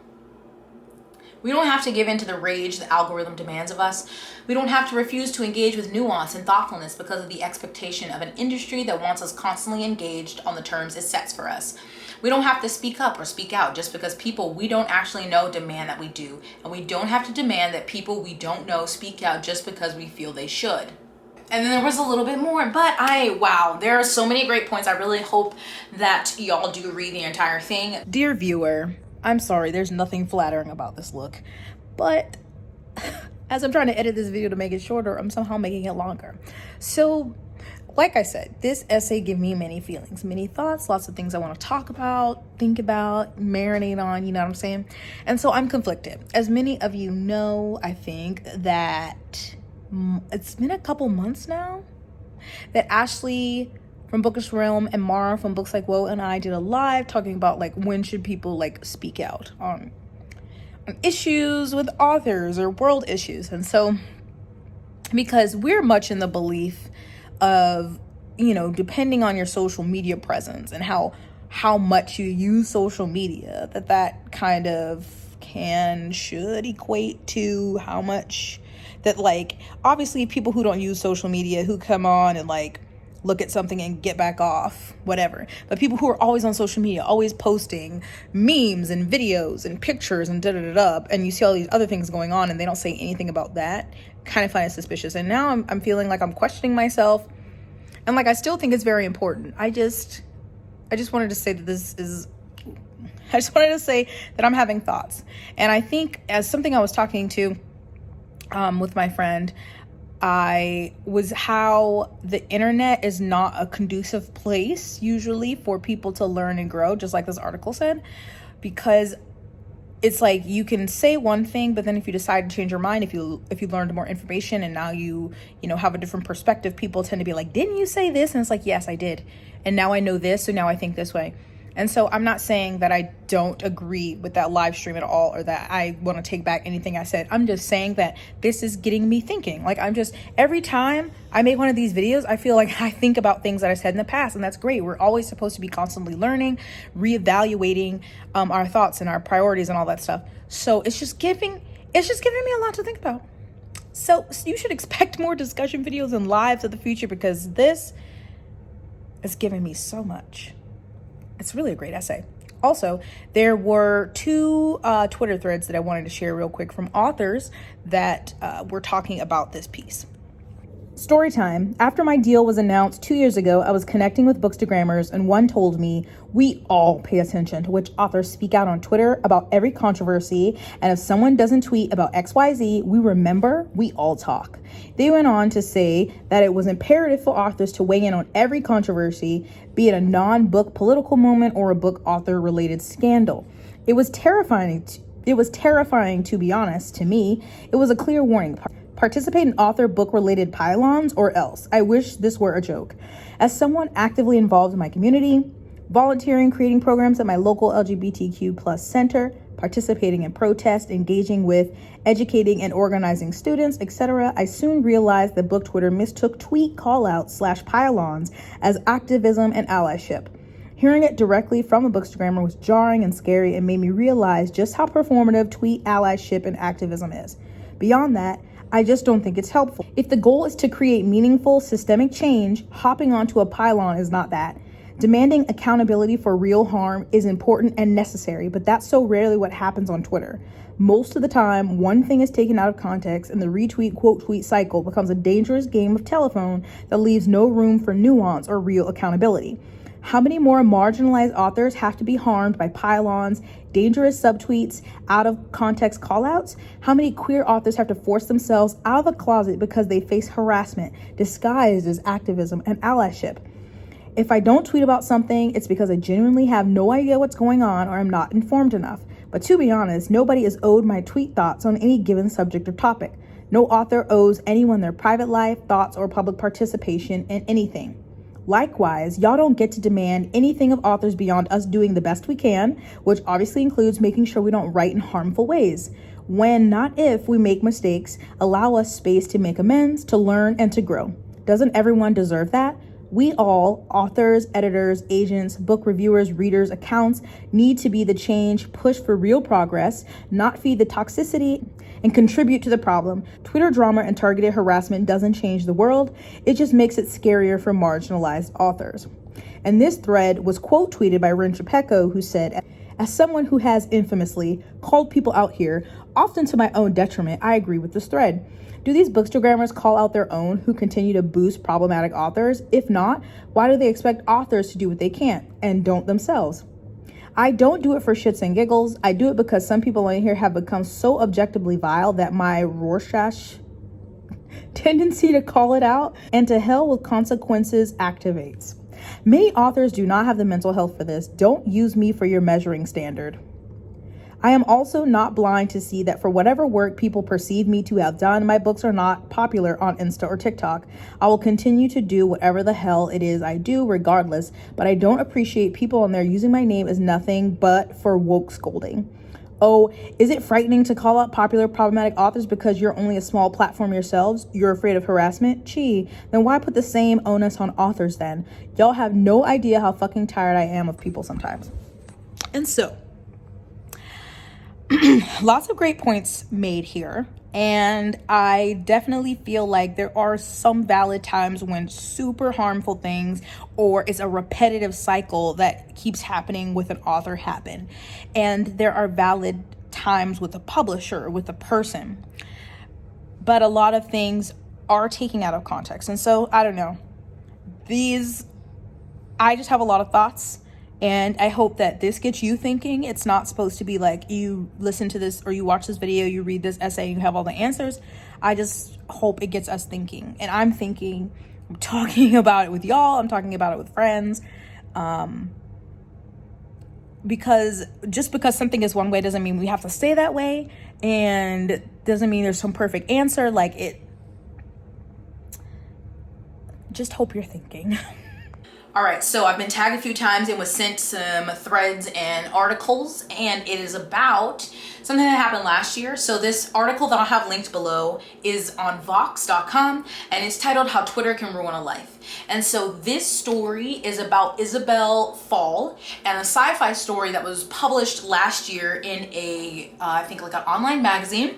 We don't have to give in to the rage the algorithm demands of us. We don't have to refuse to engage with nuance and thoughtfulness because of the expectation of an industry that wants us constantly engaged on the terms it sets for us. We don't have to speak up or speak out just because people we don't actually know demand that we do. And we don't have to demand that people we don't know speak out just because we feel they should. And then there was a little bit more, but wow, there are so many great points. I really hope that y'all do read the entire thing. Dear viewer, I'm sorry, there's nothing flattering about this look, but as I'm trying to edit this video to make it shorter, I'm somehow making it longer. So, like I said, this essay gave me many feelings, many thoughts, lots of things I want to talk about, think about, marinate on, you know what I'm saying? And so I'm conflicted. As many of you know, I think that it's been a couple months now that Ashley from Bookish Realm and Mara from Books Like Whoa and I did a live talking about like when should people like speak out on issues with authors or world issues. And so because we're much in the belief of, you know, depending on your social media presence and how much you use social media, that kind of should equate to how much that, like, obviously people who don't use social media, who come on and like look at something and get back off, whatever. But people who are always on social media, always posting memes and videos and pictures and da-da-da-da, and you see all these other things going on and they don't say anything about that, kind of find it suspicious. And now I'm feeling like I'm questioning myself. And like, I still think it's very important. I just wanted to say that I just wanted to say that I'm having thoughts. And I think as something I was talking to with my friend, was how the internet is not a conducive place usually for people to learn and grow, just like this article said, because it's like you can say one thing, but then if you decide to change your mind, if you learned more information and now you have a different perspective, people tend to be like, didn't you say this? And it's like, yes, I did. And now I know this, so now I think this way. And so I'm not saying that I don't agree with that live stream at all, or that I want to take back anything I said. I'm just saying that this is getting me thinking. Like, every time I make one of these videos, I feel like I think about things that I said in the past, and that's great. We're always supposed to be constantly learning, reevaluating our thoughts and our priorities and all that stuff. So it's just giving me a lot to think about. So you should expect more discussion videos and lives of the future, because this is giving me so much. It's really a great essay. Also, there were two Twitter threads that I wanted to share real quick from authors that were talking about this piece. Story time. After my deal was announced 2 years ago, I was connecting with bookstagrammers, and one told me, we all pay attention to which authors speak out on Twitter about every controversy, and if someone doesn't tweet about XYZ, we remember, we all talk. They went on to say that it was imperative for authors to weigh in on every controversy, be it a non-book political moment or a book author-related scandal. It was terrifying, to be honest, to me. It was a clear warning. Participate in author book-related pylons or else. I wish this were a joke. As someone actively involved in my community, volunteering, creating programs at my local LGBTQ plus center, participating in protests, engaging with, educating and organizing students, etc., I soon realized that book Twitter mistook tweet callouts / pylons as activism and allyship. Hearing it directly from a bookstagrammer was jarring and scary, and made me realize just how performative tweet allyship and activism is. Beyond that, I just don't think it's helpful. If the goal is to create meaningful systemic change, hopping onto a pylon is not that. Demanding accountability for real harm is important and necessary, but that's so rarely what happens on Twitter. Most of the time, one thing is taken out of context and the retweet, quote tweet cycle becomes a dangerous game of telephone that leaves no room for nuance or real accountability. How many more marginalized authors have to be harmed by pylons, dangerous subtweets, out of context callouts? How many queer authors have to force themselves out of the closet because they face harassment disguised as activism and allyship? If I don't tweet about something, it's because I genuinely have no idea what's going on or I'm not informed enough. But to be honest, nobody is owed my tweet thoughts on any given subject or topic. No author owes anyone their private life, thoughts, or public participation in anything. Likewise, y'all don't get to demand anything of authors beyond us doing the best we can, which obviously includes making sure we don't write in harmful ways. When, not if, we make mistakes, allow us space to make amends, to learn, and to grow. Doesn't everyone deserve that? We all, authors, editors, agents, book reviewers, readers, accounts, need to be the change, push for real progress, not feed the toxicity, and contribute to the problem. Twitter drama and targeted harassment doesn't change the world. It just makes it scarier for marginalized authors. And this thread was quote tweeted by Ren Chapeko, who said, as someone who has infamously called people out here, often to my own detriment, I agree with this thread. Do these bookstagrammers call out their own who continue to boost problematic authors? If not, why do they expect authors to do what they can't and don't themselves? I don't do it for shits and giggles. I do it because some people in here have become so objectively vile that my Rorschach tendency to call it out and to hell with consequences activates. Many authors do not have the mental health for this. Don't use me for your measuring standard. I am also not blind to see that for whatever work people perceive me to have done, my books are not popular on Insta or TikTok. I will continue to do whatever the hell it is I do regardless, but I don't appreciate people on there using my name as nothing but for woke scolding. Oh, is it frightening to call out popular problematic authors because you're only a small platform yourselves? You're afraid of harassment? Gee, then why put the same onus on authors then? Y'all have no idea how fucking tired I am of people sometimes. And so, lots of great points made here, and I definitely feel like there are some valid times when super harmful things or it's a repetitive cycle that keeps happening with an author happen, and there are valid times with a publisher, with a person, but a lot of things are taken out of context. And so I don't know, I just have a lot of thoughts. And I hope that this gets you thinking. It's not supposed to be like you listen to this or you watch this video, you read this essay, and you have all the answers. I just hope it gets us thinking. And I'm thinking, I'm talking about it with y'all. I'm talking about it with friends. Because just because something is one way doesn't mean we have to stay that way. And doesn't mean there's some perfect answer. Just hope you're thinking. All right, so I've been tagged a few times and was sent some threads and articles, and it is about something that happened last year. So this article that I'll have linked below is on Vox.com, and it's titled How Twitter Can Ruin a Life. And so this story is about Isabel Fall, and a sci-fi story that was published last year in a, I think like an online magazine,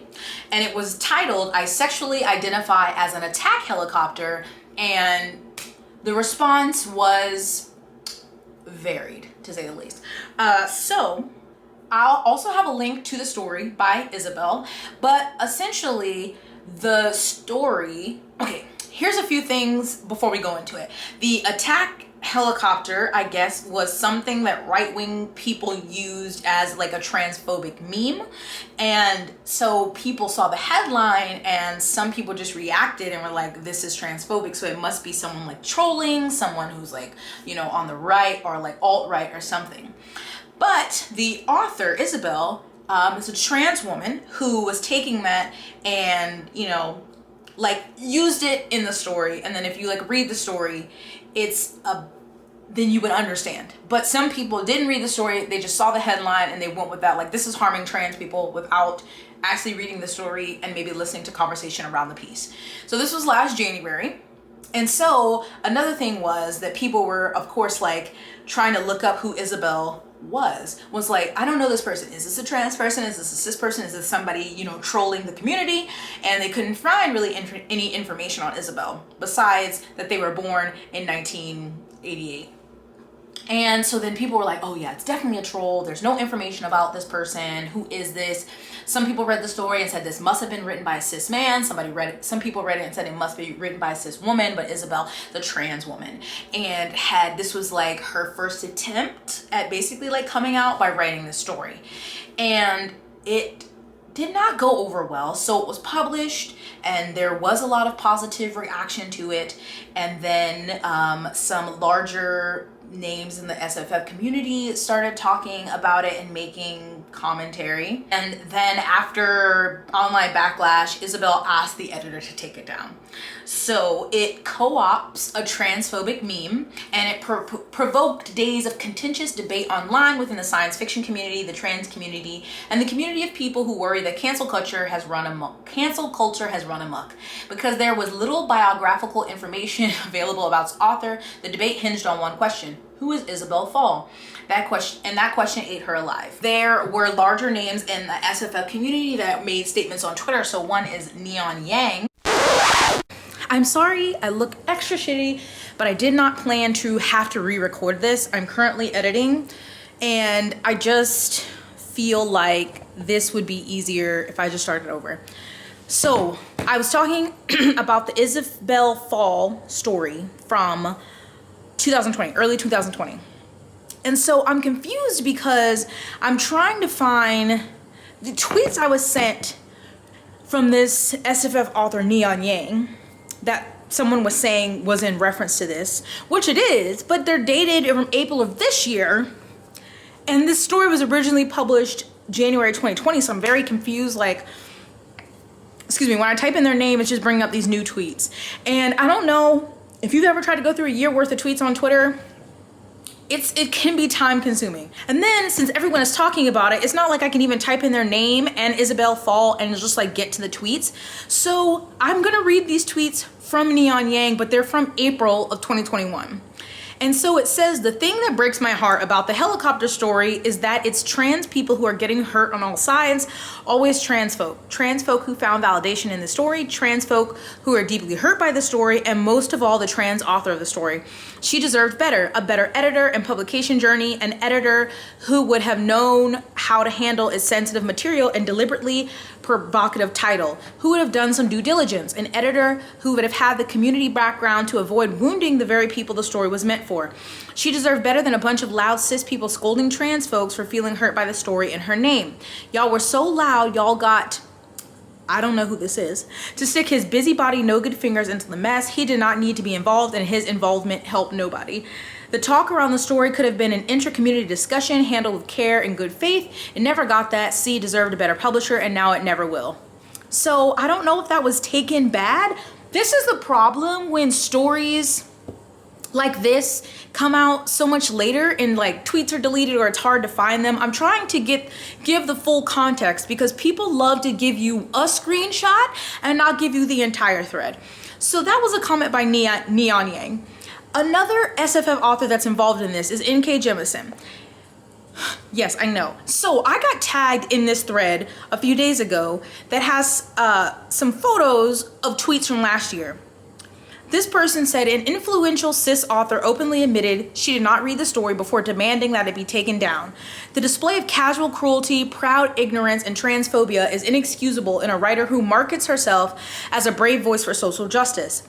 and it was titled, I Sexually Identify as an Attack Helicopter, and the response was varied, to say the least. So I'll also have a link to the story by Isabel, but essentially the story, okay, here's a few things before we go into it. The attack helicopter, I guess, was something that right-wing people used as like a transphobic meme. And so people saw the headline and some people just reacted and were like, this is transphobic, so it must be someone like trolling, someone who's like, you know, on the right or like alt-right or something. But the author, Isabel, is a trans woman who was taking that and, you know, like used it in the story. And then if you like read the story, then you would understand. But some people didn't read the story, they just saw the headline and they went with that, like, this is harming trans people, without actually reading the story and maybe listening to conversation around the piece. So this was last January. And so another thing was that people were, of course, like trying to look up who Isabel was like, I don't know this person. Is this a trans person? Is this a cis person? Is this somebody, you know, trolling the community? And they couldn't find really any information on Isabel besides that they were born in 1988. And so then people were like, oh yeah, it's definitely a troll. There's no information about this person. Who is this? Some people read the story and said this must have been written by a cis man. Some people read it and said it must be written by a cis woman, but Isabel, the trans woman, and this was like her first attempt at basically like coming out by writing this story. And it did not go over well. So it was published and there was a lot of positive reaction to it. And then some larger names in the SFF community started talking about it and making commentary. And then after online backlash, Isabel asked the editor to take it down. So it co-opts a transphobic meme, and it provoked days of contentious debate online within the science fiction community, the trans community, and the community of people who worry that cancel culture has run amok. Because there was little biographical information available about its author, the debate hinged on one question: who is Isabel Fall? That question ate her alive. There were larger names in the SFF community that made statements on Twitter. So one is Neon Yang. I'm sorry, I look extra shitty, but I did not plan to have to re-record this. I'm currently editing, and I just feel like this would be easier if I just started over. So I was talking about the Isabel Fall story from 2020, early 2020. And so I'm confused because I'm trying to find the tweets I was sent from this SFF author, Neon Yang, that someone was saying was in reference to this, which it is, but they're dated from April of this year. And this story was originally published January 2020. So I'm very confused. Like, excuse me, when I type in their name, it's just bringing up these new tweets. And I don't know if you've ever tried to go through a year worth of tweets on Twitter. It can be time consuming. And then since everyone is talking about it, it's not like I can even type in their name and Isabel Fall and just like get to the tweets. So I'm gonna read these tweets from Neon Yang, but they're from April of 2021. And so it says, the thing that breaks my heart about the helicopter story is that it's trans people who are getting hurt on all sides, always trans folk who found validation in the story, trans folk who are deeply hurt by the story, and most of all, the trans author of the story. She deserved better, a better editor and publication journey, an editor who would have known how to handle its sensitive material and deliberately provocative title, who would have done some due diligence, an editor who would have had the community background to avoid wounding the very people the story was meant for. She deserved better than a bunch of loud cis people scolding trans folks for feeling hurt by the story in her name. Y'all were so loud, y'all got, I don't know who this is, to stick his busybody no good fingers into the mess. He did not need to be involved, and his involvement helped nobody. The talk around the story could have been an intra-community discussion handled with care and good faith. It never got that. C deserved a better publisher, and now it never will. So I don't know if that was taken bad. This is the problem when stories like this come out so much later and like tweets are deleted or it's hard to find them. I'm trying to give the full context because people love to give you a screenshot and not give you the entire thread. So that was a comment by Neon Yang. Another SFF author that's involved in this is N.K. Jemsin. Yes, I know. So I got tagged in this thread a few days ago that has some photos of tweets from last year. This person said an influential cis author openly admitted she did not read the story before demanding that it be taken down. The display of casual cruelty, proud ignorance, and transphobia is inexcusable in a writer who markets herself as a brave voice for social justice.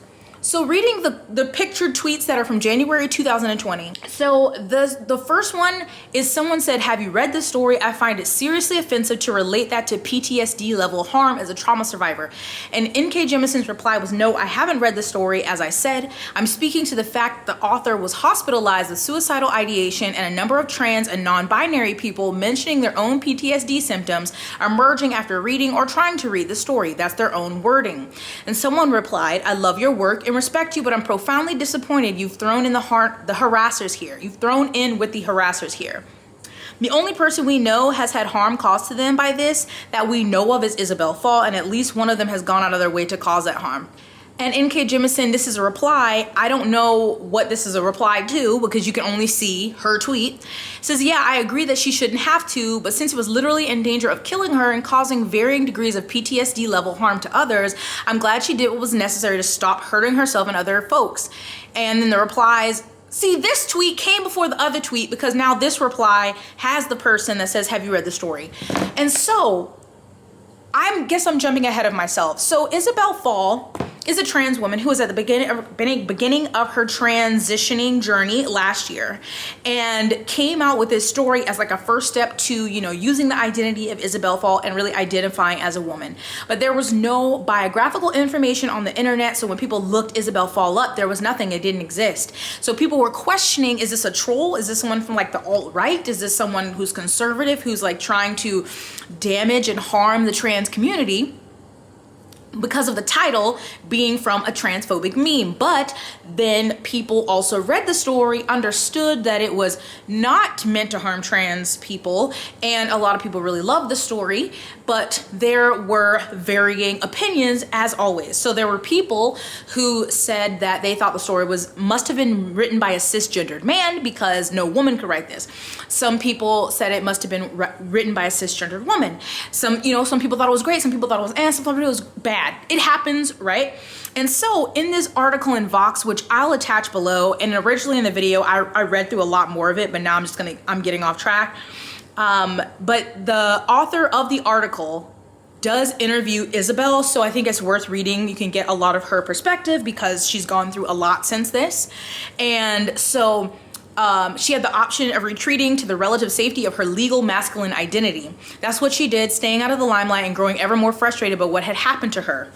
So reading the pictured tweets that are from January 2020. So the first one is someone said, have you read this story? I find it seriously offensive to relate that to PTSD level harm as a trauma survivor. And N.K. Jemisin's reply was, no, I haven't read the story. As I said, I'm speaking to the fact the author was hospitalized with suicidal ideation and a number of trans and non-binary people mentioning their own PTSD symptoms emerging after reading or trying to read the story. That's their own wording. And someone replied, I love your work and respect you, but I'm profoundly disappointed you've thrown in the harassers here. You've thrown in with the harassers here. The only person we know has had harm caused to them by this that we know of is Isabel Fall, and at least one of them has gone out of their way to cause that harm. And N.K. Jemisin, this is a reply. I don't know what this is a reply to because you can only see her tweet. It says, yeah, I agree that she shouldn't have to, but since it was literally in danger of killing her and causing varying degrees of PTSD level harm to others, I'm glad she did what was necessary to stop hurting herself and other folks. And then the replies, see, this tweet came before the other tweet because now this reply has the person that says, have you read the story? And so I guess I'm jumping ahead of myself. So Isabel Fall is a trans woman who was at the beginning of her transitioning journey last year and came out with this story as like a first step to, you know, using the identity of Isabel Fall and really identifying as a woman. But there was no biographical information on the internet. So when people looked Isabel Fall up, there was nothing, it didn't exist. So people were questioning, is this a troll? Is this someone from like the alt-right? Is this someone who's conservative, who's like trying to damage and harm the trans community? Because of the title being from a transphobic meme. But then people also read the story, understood that it was not meant to harm trans people, and a lot of people really loved the story, but there were varying opinions as always. So there were people who said that they thought the story must have been written by a cisgendered man because no woman could write this. Some people said it must have been written by a cisgendered woman. Some people thought it was great, some people thought it was some thought it was bad. It happens, right? And so in this article in Vox, which I'll attach below, and originally in the video, I read through a lot more of it, but now I'm getting off track. But the author of the article does interview Isabel, so I think it's worth reading. You can get a lot of her perspective because she's gone through a lot since this. And so she had the option of retreating to the relative safety of her legal masculine identity. That's what she did, staying out of the limelight and growing ever more frustrated about what had happened to her.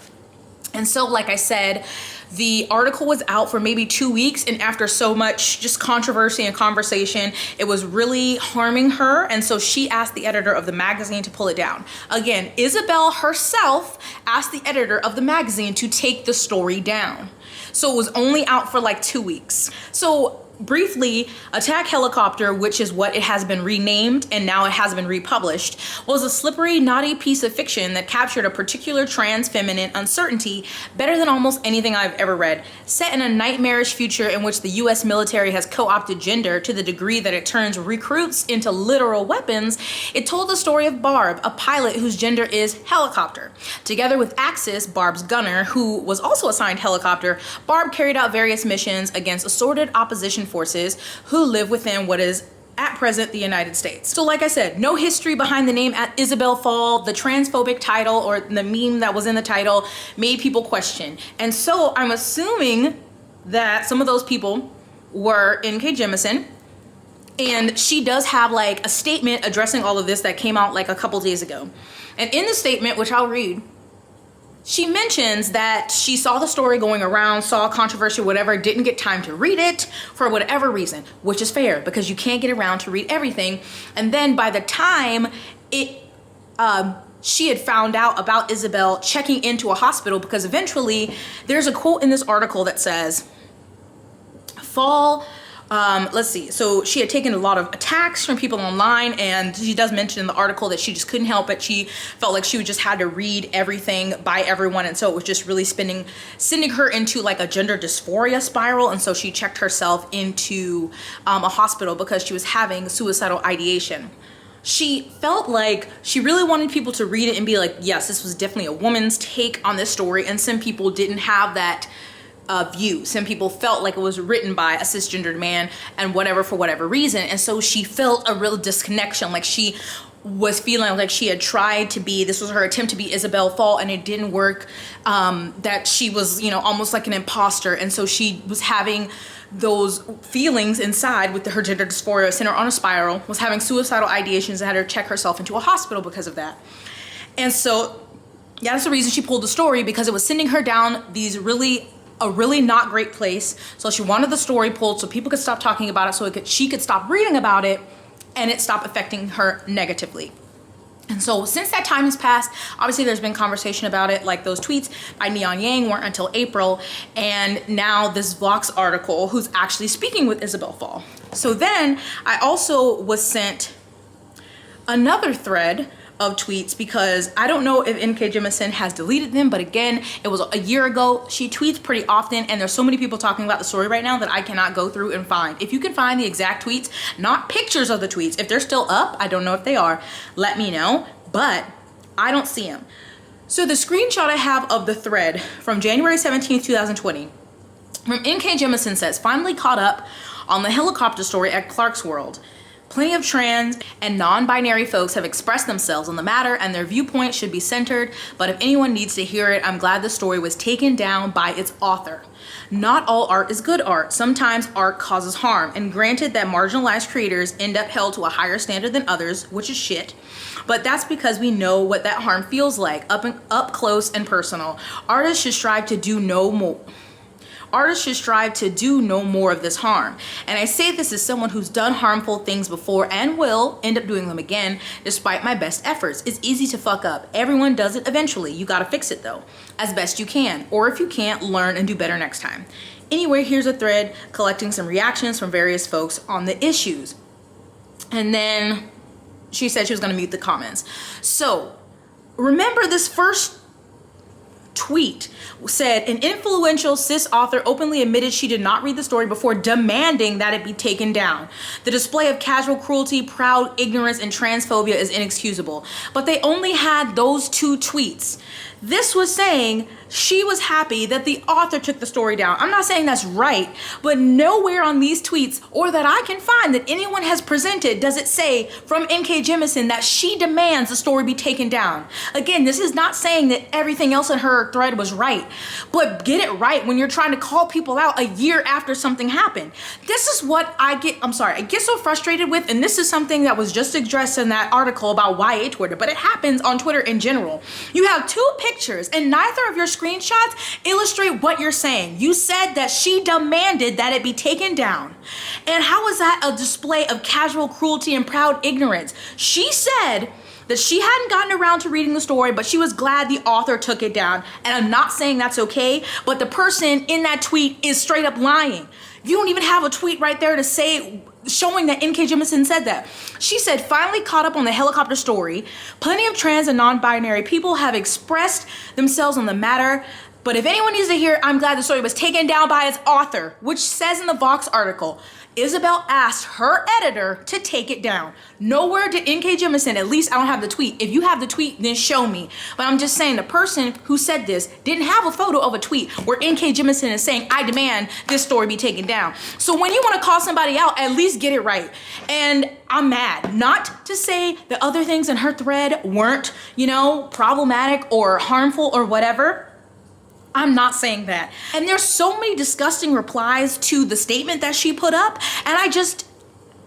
And so, like I said, the article was out for maybe 2 weeks, and after so much just controversy and conversation, it was really harming her. And so she asked the editor of the magazine to pull it down. Again, Isabel herself asked the editor of the magazine to take the story down. So it was only out for like 2 weeks. So briefly, Attack Helicopter, which is what it has been renamed and now it has been republished, was a slippery, naughty piece of fiction that captured a particular trans feminine uncertainty better than almost anything I've ever read. Set in a nightmarish future in which the US military has co-opted gender to the degree that it turns recruits into literal weapons, it told the story of Barb, a pilot whose gender is helicopter. Together with Axis, Barb's gunner, who was also assigned helicopter, Barb carried out various missions against assorted opposition forces who live within what is at present the United States. So like I said, no history behind the name at Isabel Fall. The transphobic title or the meme that was in the title made people question. And so I'm assuming that some of those people were N.K. Jemisin, and she does have like a statement addressing all of this that came out like a couple days ago. And in the statement, which I'll read, she mentions that she saw the story going around, saw controversy, whatever, didn't get time to read it for whatever reason, which is fair because you can't get around to read everything. And then by the time she had found out about Isabel checking into a hospital, because eventually there's a quote in this article that says, fall. Let's see. So she had taken a lot of attacks from people online, and she does mention in the article that she just couldn't help it. She felt like she just had to read everything by everyone, and so it was just really sending her into like a gender dysphoria spiral. And so she checked herself into a hospital because she was having suicidal ideation. She felt like she really wanted people to read it and be like, yes, this was definitely a woman's take on this story, and some people didn't have that view. Some people felt like it was written by a cisgendered man and whatever, for whatever reason. And so she felt a real disconnection, like she was feeling like she had tried to be, this was her attempt to be Isabel Fall and it didn't work, that she was, you know, almost like an imposter. And so she was having those feelings inside with her gender dysphoria, sent her on a spiral, was having suicidal ideations, and had her check herself into a hospital because of that. And so yeah, that's the reason she pulled the story, because it was sending her down a really not great place. So she wanted the story pulled so people could stop talking about it, so she could stop reading about it and it stopped affecting her negatively. And so since that time has passed, obviously there's been conversation about it, like those tweets by Neon Yang weren't until April, and now this Vox article who's actually speaking with Isabel Fall. So then I also was sent another thread of tweets, because I don't know if NK Jemsin has deleted them, but again, it was a year ago. She tweets pretty often, and there's so many people talking about the story right now that I cannot go through and find. If you can find the exact tweets, not pictures of the tweets, if they're still up, I don't know if they are, let me know, but I don't see them. So the screenshot I have of the thread from January 17th, 2020, from NK Jemsin says, finally caught up on the helicopter story at Clark's World. Plenty of trans and non-binary folks have expressed themselves on the matter, and their viewpoint should be centered, but if anyone needs to hear it, I'm glad the story was taken down by its author. Not all art is good art. Sometimes art causes harm, and granted that marginalized creators end up held to a higher standard than others, which is shit, but that's because we know what that harm feels like, up close and personal. Artists should strive to do no more. Artists should strive to do no more of this harm. And I say this as someone who's done harmful things before and will end up doing them again, despite my best efforts. It's easy to fuck up. Everyone does it eventually. You gotta fix it though, as best you can. Or if you can't, learn and do better next time. Anyway, here's a thread collecting some reactions from various folks on the issues. And then she said she was gonna mute the comments. So remember, this first tweet said an influential cis author openly admitted she did not read the story before demanding that it be taken down. The display of casual cruelty, proud ignorance, and transphobia is inexcusable. But they only had those two tweets. This was saying she was happy that the author took the story down. I'm not saying that's right, but nowhere on these tweets, or that I can find that anyone has presented, does it say from NK Jemsin that she demands the story be taken down. Again, this is not saying that everything else in her thread was right, but get it right when you're trying to call people out a year after something happened. This is what I get so frustrated with, and this is something that was just addressed in that article about YA Twitter, but it happens on Twitter in general. You have two pictures, and neither of your screenshots illustrate what you're saying. You said that she demanded that it be taken down. And how is that a display of casual cruelty and proud ignorance? She said that she hadn't gotten around to reading the story, but she was glad the author took it down. And I'm not saying that's okay, but the person in that tweet is straight up lying. You don't even have a tweet right there to say, showing that NK Jemsin said that. She said, finally caught up on the helicopter story. Plenty of trans and non-binary people have expressed themselves on the matter, but if anyone needs to hear it, I'm glad the story was taken down by its author, which says in the Vox article, Isabel asked her editor to take it down. Nowhere did NK Jemsin, at least I don't have the tweet. If you have the tweet, then show me. But I'm just saying the person who said this didn't have a photo of a tweet where NK Jemsin is saying, I demand this story be taken down. So when you want to call somebody out, at least get it right. And I'm mad. Not to say that other things in her thread weren't, problematic or harmful or whatever. I'm not saying that. And there's so many disgusting replies to the statement that she put up, and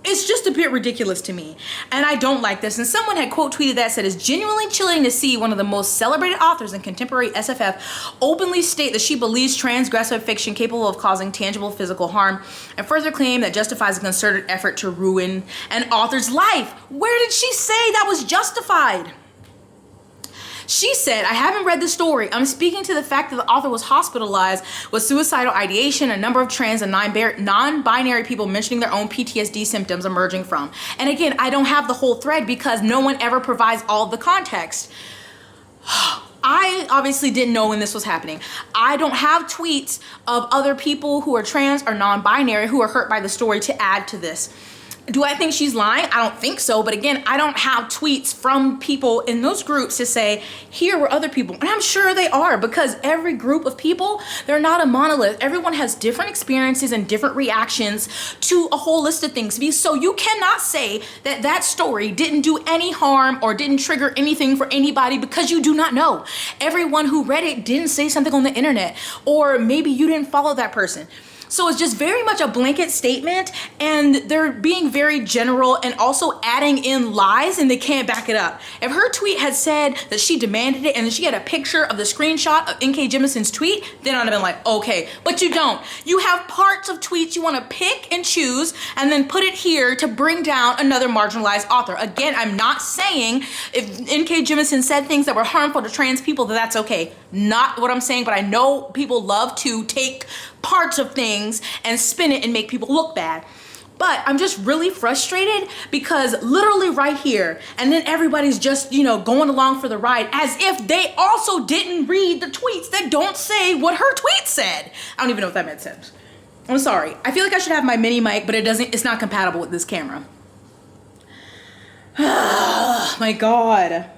it's just a bit ridiculous to me. And I don't like this. And someone had quote tweeted that, said, it's genuinely chilling to see one of the most celebrated authors in contemporary SFF openly state that she believes transgressive fiction capable of causing tangible physical harm, and further claim that justifies a concerted effort to ruin an author's life. Where did she say that was justified? She said, I haven't read the story. I'm speaking to the fact that the author was hospitalized with suicidal ideation, a number of trans and non-binary people mentioning their own PTSD symptoms emerging from. And again, I don't have the whole thread because no one ever provides all of the context. I obviously didn't know when this was happening. I don't have tweets of other people who are trans or non-binary who are hurt by the story to add to this. Do I think she's lying? I don't think so. But again, I don't have tweets from people in those groups to say, here were other people. And I'm sure they are, because every group of people, they're not a monolith. Everyone has different experiences and different reactions to a whole list of things. So you cannot say that that story didn't do any harm or didn't trigger anything for anybody, because you do not know. Everyone who read it didn't say something on the internet, or maybe you didn't follow that person. So it's just very much a blanket statement, and they're being very general and also adding in lies, and they can't back it up. If her tweet had said that she demanded it and then she had a picture of the screenshot of NK Jemisin's tweet, then I'd have been like, okay, but you don't. You have parts of tweets you want to pick and choose and then put it here to bring down another marginalized author. Again, I'm not saying if NK Jemisin said things that were harmful to trans people that that's okay. Not what I'm saying, but I know people love to take parts of things and spin it and make people look bad. But I'm just really frustrated because literally right here, and then everybody's just, going along for the ride as if they also didn't read the tweets that don't say what her tweet said. I don't even know if that made sense. I'm sorry. I feel like I should have my mini mic, but it's not compatible with this camera. My God.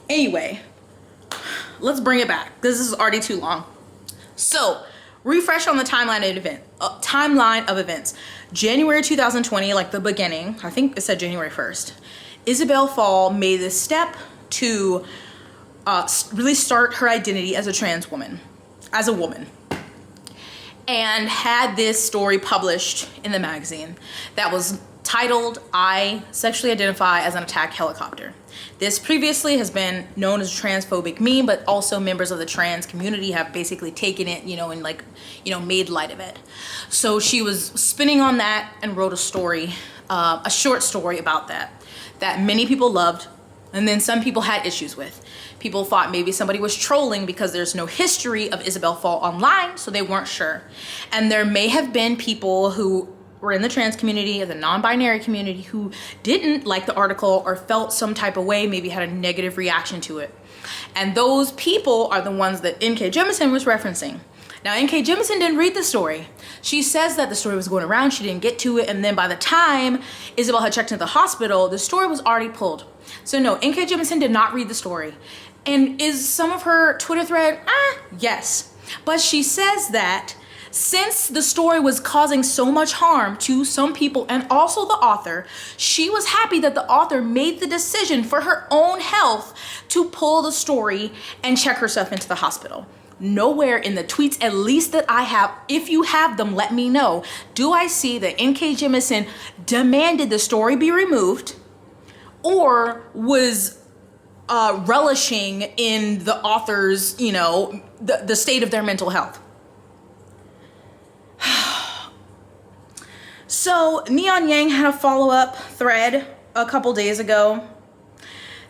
Anyway, let's bring it back. This is already too long. So, refresh on the timeline of events. January 2020, like the beginning, I think it said January 1st, Isabel Fall made this step to really start her identity as a trans woman, as a woman, and had this story published in the magazine that was titled, I Sexually Identify as an Attack Helicopter. This previously has been known as a transphobic meme, but also members of the trans community have basically taken it, and made light of it. So she was spinning on that and wrote a story, a short story about that many people loved, and then some people had issues with. People thought maybe somebody was trolling because there's no history of Isabel Fall online, so they weren't sure. And there may have been people who were in the trans community or the non-binary community who didn't like the article or felt some type of way, maybe had a negative reaction to it. And those people are the ones that NK Jemisin was referencing. Now, NK Jemisin didn't read the story. She says that the story was going around, she didn't get to it, and then by the time Isabel had checked into the hospital, the story was already pulled. So no, NK Jemisin did not read the story. And is some of her Twitter thread? Yes. But she says that since the story was causing so much harm to some people and also the author, she was happy that the author made the decision for her own health to pull the story and check herself into the hospital. Nowhere in the tweets, at least that I have, if you have them, let me know, do I see that NK Jemisin demanded the story be removed or was relishing in the author's, the state of their mental health. So Neon Yang had a follow-up thread a couple days ago.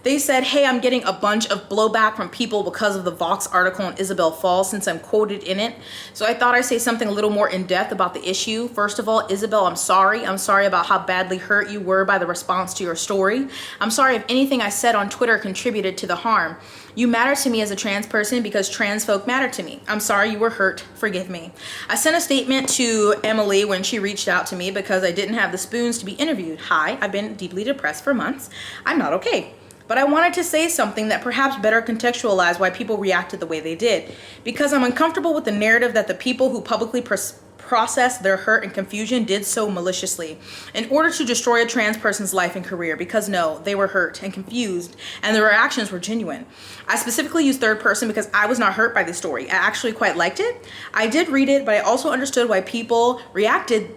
They said, hey, I'm getting a bunch of blowback from people because of the Vox article on Isabel Fall since I'm quoted in it. So I thought I'd say something a little more in depth about the issue. First of all, Isabel, I'm sorry. I'm sorry about how badly hurt you were by the response to your story. I'm sorry if anything I said on Twitter contributed to the harm. You matter to me as a trans person because trans folk matter to me. I'm sorry you were hurt. Forgive me. I sent a statement to Emily when she reached out to me because I didn't have the spoons to be interviewed. Hi, I've been deeply depressed for months. I'm not okay. But I wanted to say something that perhaps better contextualized why people reacted the way they did. Because I'm uncomfortable with the narrative that the people who publicly processed their hurt and confusion did so maliciously in order to destroy a trans person's life and career. Because no, they were hurt and confused and their reactions were genuine. I specifically used third person because I was not hurt by the story. I actually quite liked it. I did read it, but I also understood why people reacted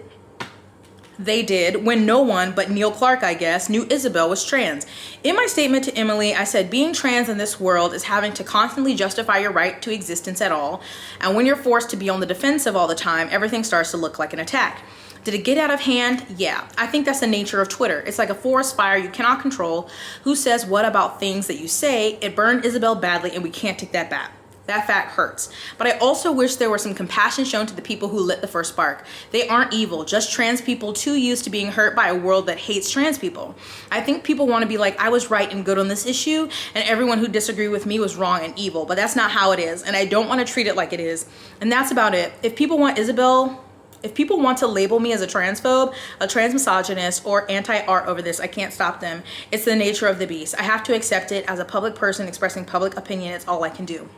they did when no one but Neil Clark, I guess, knew Isabel was trans. In my statement to Emily, I said being trans in this world is having to constantly justify your right to existence at all. And when you're forced to be on the defensive all the time, everything starts to look like an attack. Did it get out of hand? Yeah. I think that's the nature of Twitter. It's like a forest fire you cannot control. Who says what about things that you say? It burned Isabel badly and we can't take that back. That fact hurts. But I also wish there were some compassion shown to the people who lit the first spark. They aren't evil, just trans people too used to being hurt by a world that hates trans people. I think people want to be like, I was right and good on this issue, and everyone who disagreed with me was wrong and evil. But that's not how it is, and I don't want to treat it like it is. And that's about it. If people want to label me as a transphobe, a trans misogynist, or anti-art over this, I can't stop them. It's the nature of the beast. I have to accept it. As a public person expressing public opinion, it's all I can do.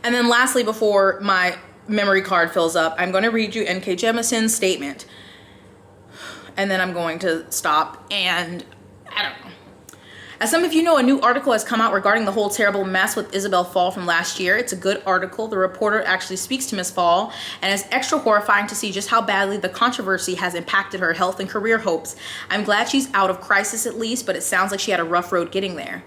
And then lastly, before my memory card fills up, I'm going to read you N.K. Jemisin's statement. And then I'm going to stop, and I don't know. As some of you know, a new article has come out regarding the whole terrible mess with Isabel Fall from last year. It's a good article. The reporter actually speaks to Miss Fall, and it's extra horrifying to see just how badly the controversy has impacted her health and career hopes. I'm glad she's out of crisis at least, but it sounds like she had a rough road getting there.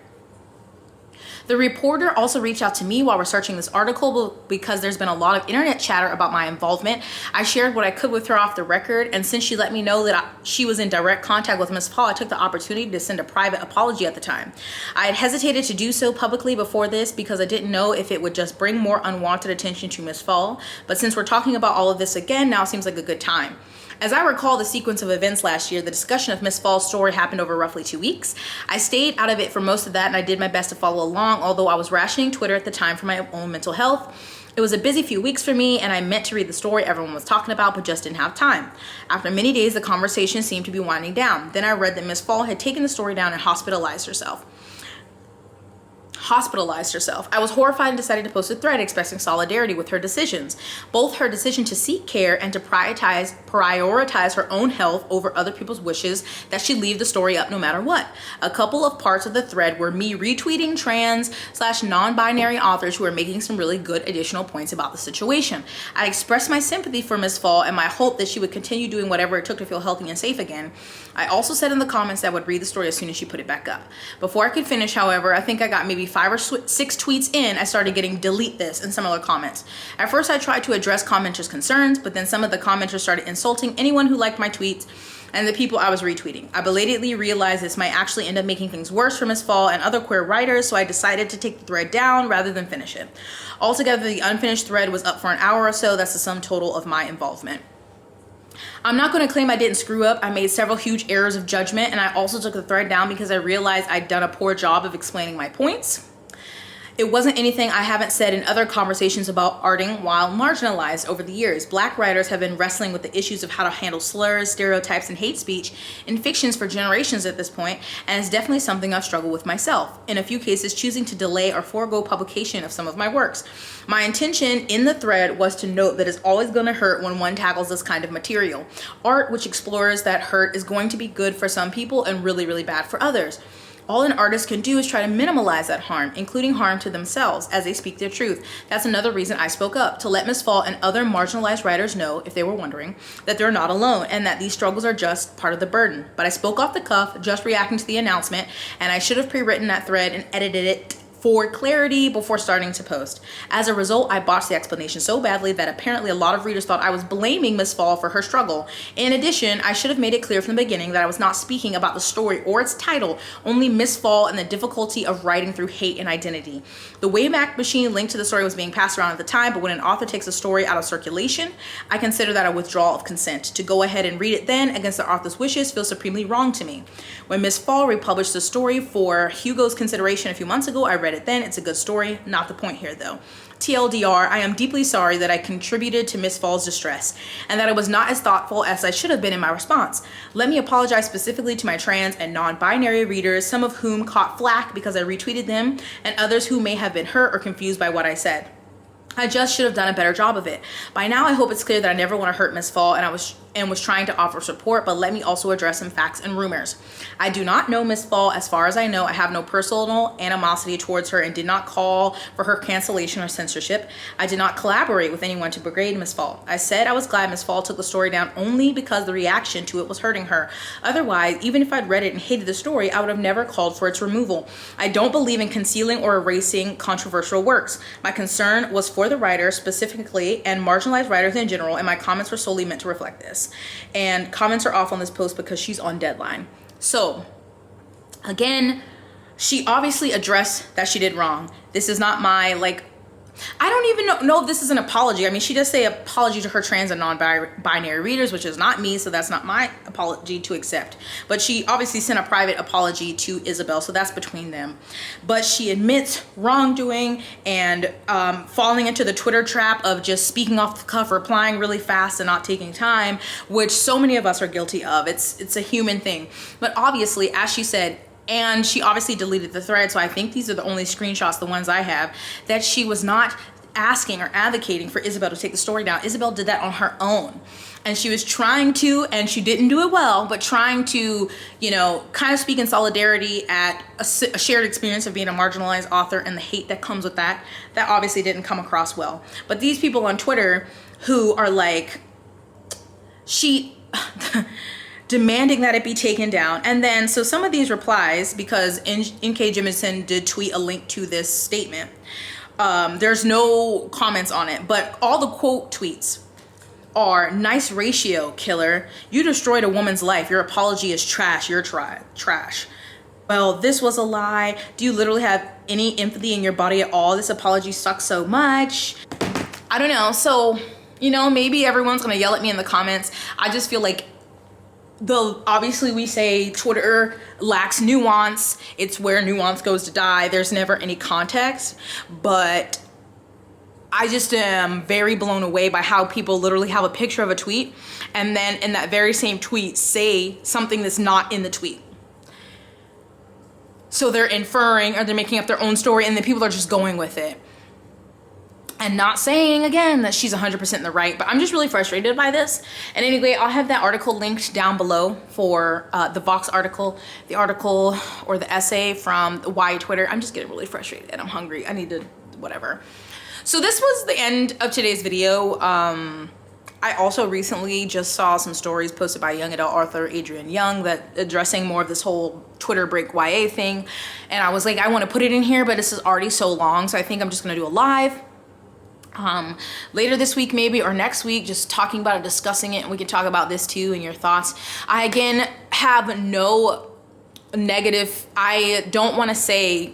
The reporter also reached out to me while researching this article because there's been a lot of internet chatter about my involvement. I shared what I could with her off the record, and since she let me know that she was in direct contact with Miss Fall, I took the opportunity to send a private apology at the time. I had hesitated to do so publicly before this because I didn't know if it would just bring more unwanted attention to Miss Fall, but since we're talking about all of this again, now seems like a good time. As I recall the sequence of events last year, the discussion of Miss Fall's story happened over roughly 2 weeks. I stayed out of it for most of that, and I did my best to follow along, although I was rationing Twitter at the time for my own mental health. It was a busy few weeks for me, and I meant to read the story everyone was talking about, but just didn't have time. After many days, the conversation seemed to be winding down. Then I read that Miss Fall had taken the story down and hospitalized herself. I was horrified and decided to post a thread expressing solidarity with her decisions, both her decision to seek care and to prioritize her own health over other people's wishes, that she leave the story up no matter what. A couple of parts of the thread were me retweeting trans/non-binary authors who are making some really good additional points about the situation. I expressed my sympathy for Miss Fall and my hope that she would continue doing whatever it took to feel healthy and safe again. I also said in the comments that I would read the story as soon as she put it back up. Before I could finish, however, I think I got maybe 5 or 6 tweets in, I started getting delete this and some other comments. At first I tried to address commenters' concerns, but then some of the commenters started insulting anyone who liked my tweets and the people I was retweeting. I belatedly realized this might actually end up making things worse for Miss Fall and other queer writers, so I decided to take the thread down rather than finish it. Altogether, the unfinished thread was up for an hour or so. That's the sum total of my involvement. I'm not going to claim I didn't screw up. I made several huge errors of judgment, and I also took the thread down because I realized I'd done a poor job of explaining my points. It wasn't anything I haven't said in other conversations about arting while marginalized over the years. Black writers have been wrestling with the issues of how to handle slurs, stereotypes, and hate speech in fictions for generations at this point, and it's definitely something I've struggled with myself. In a few cases, choosing to delay or forego publication of some of my works. My intention in the thread was to note that it's always going to hurt when one tackles this kind of material. Art which explores that hurt is going to be good for some people and really, really bad for others. All an artist can do is try to minimize that harm, including harm to themselves as they speak their truth. That's another reason I spoke up, to let Miss Fall and other marginalized writers know, if they were wondering, that they're not alone and that these struggles are just part of the burden. But I spoke off the cuff, just reacting to the announcement, and I should have pre-written that thread and edited it for clarity before starting to post. As a result, I botched the explanation so badly that apparently a lot of readers thought I was blaming Miss Fall for her struggle. In addition, I should have made it clear from the beginning that I was not speaking about the story or its title, only Miss Fall and the difficulty of writing through hate and identity. The Wayback Machine link to the story was being passed around at the time, but when an author takes a story out of circulation, I consider that a withdrawal of consent. To go ahead and read it then against the author's wishes feels supremely wrong to me. When Miss Fall republished the story for Hugo's consideration a few months ago, I read it then. It's a good story. Not the point here though. TLDR, I am deeply sorry that I contributed to Miss Fall's distress and that I was not as thoughtful as I should have been in my response. Let me apologize specifically to my trans and non-binary readers, some of whom caught flack because I retweeted them, and others who may have been hurt or confused by what I said. I just should have done a better job of it. By now, I hope it's clear that I never want to hurt Miss Fall, and I was and was trying to offer support, but let me also address some facts and rumors. I do not know Miss Fall. As far as I know, I have no personal animosity towards her and did not call for her cancellation or censorship. I did not collaborate with anyone to degrade Miss Fall. I said I was glad Miss Fall took the story down only because the reaction to it was hurting her. Otherwise, even if I'd read it and hated the story, I would have never called for its removal. I don't believe in concealing or erasing controversial works. My concern was for the writer specifically and marginalized writers in general, and my comments were solely meant to reflect this. And comments are off on this post because she's on deadline. So again, she obviously addressed that she did wrong. This is not my, like, I don't even know if this is an apology. I mean, she does say apology to her trans and non-binary readers, which is not me, so that's not my apology to accept. But she obviously sent a private apology to Isabel, so that's between them. But she admits wrongdoing and falling into the Twitter trap of just speaking off the cuff, replying really fast and not taking time, which so many of us are guilty of. It's a human thing. But obviously, as she said, and she obviously deleted the thread, so I think these are the only screenshots, the ones I have, that she was not asking or advocating for Isabel to take the story down. Isabel did that on her own. And she was trying to, and she didn't do it well, but trying to, you know, kind of speak in solidarity at a shared experience of being a marginalized author and the hate that comes with that. That obviously didn't come across well. But these people on Twitter who are like, demanding that it be taken down. And then, so some of these replies, because N.K. Jemsin did tweet a link to this statement. There's no comments on it, but all the quote tweets are, nice ratio, killer. You destroyed a woman's life. Your apology is trash. You're trash. Well, this was a lie. Do you literally have any empathy in your body at all? This apology sucks so much. I don't know. So, you know, maybe everyone's gonna yell at me in the comments. I just feel like obviously we say Twitter lacks nuance. It's where nuance goes to die. There's never any context, but I just am very blown away by how people literally have a picture of a tweet and then in that very same tweet say something that's not in the tweet. So they're inferring or they're making up their own story and then people are just going with it. And not saying, again, that she's 100% in the right, but I'm just really frustrated by this. And anyway, I'll have that article linked down below for the Vox article, the article or the essay from Why Twitter. I'm just getting really frustrated and I'm hungry. I need to, whatever. So this was the end of today's video. I also recently just saw some stories posted by young adult author Adrienne Young that addressing more of this whole Twitter break YA thing. And I was like, I want to put it in here, but this is already so long. So I think I'm just going to do a live. Later this week maybe or next week, just talking about it, discussing it, and we can talk about this too and your thoughts. I again have no negative. I don't want to say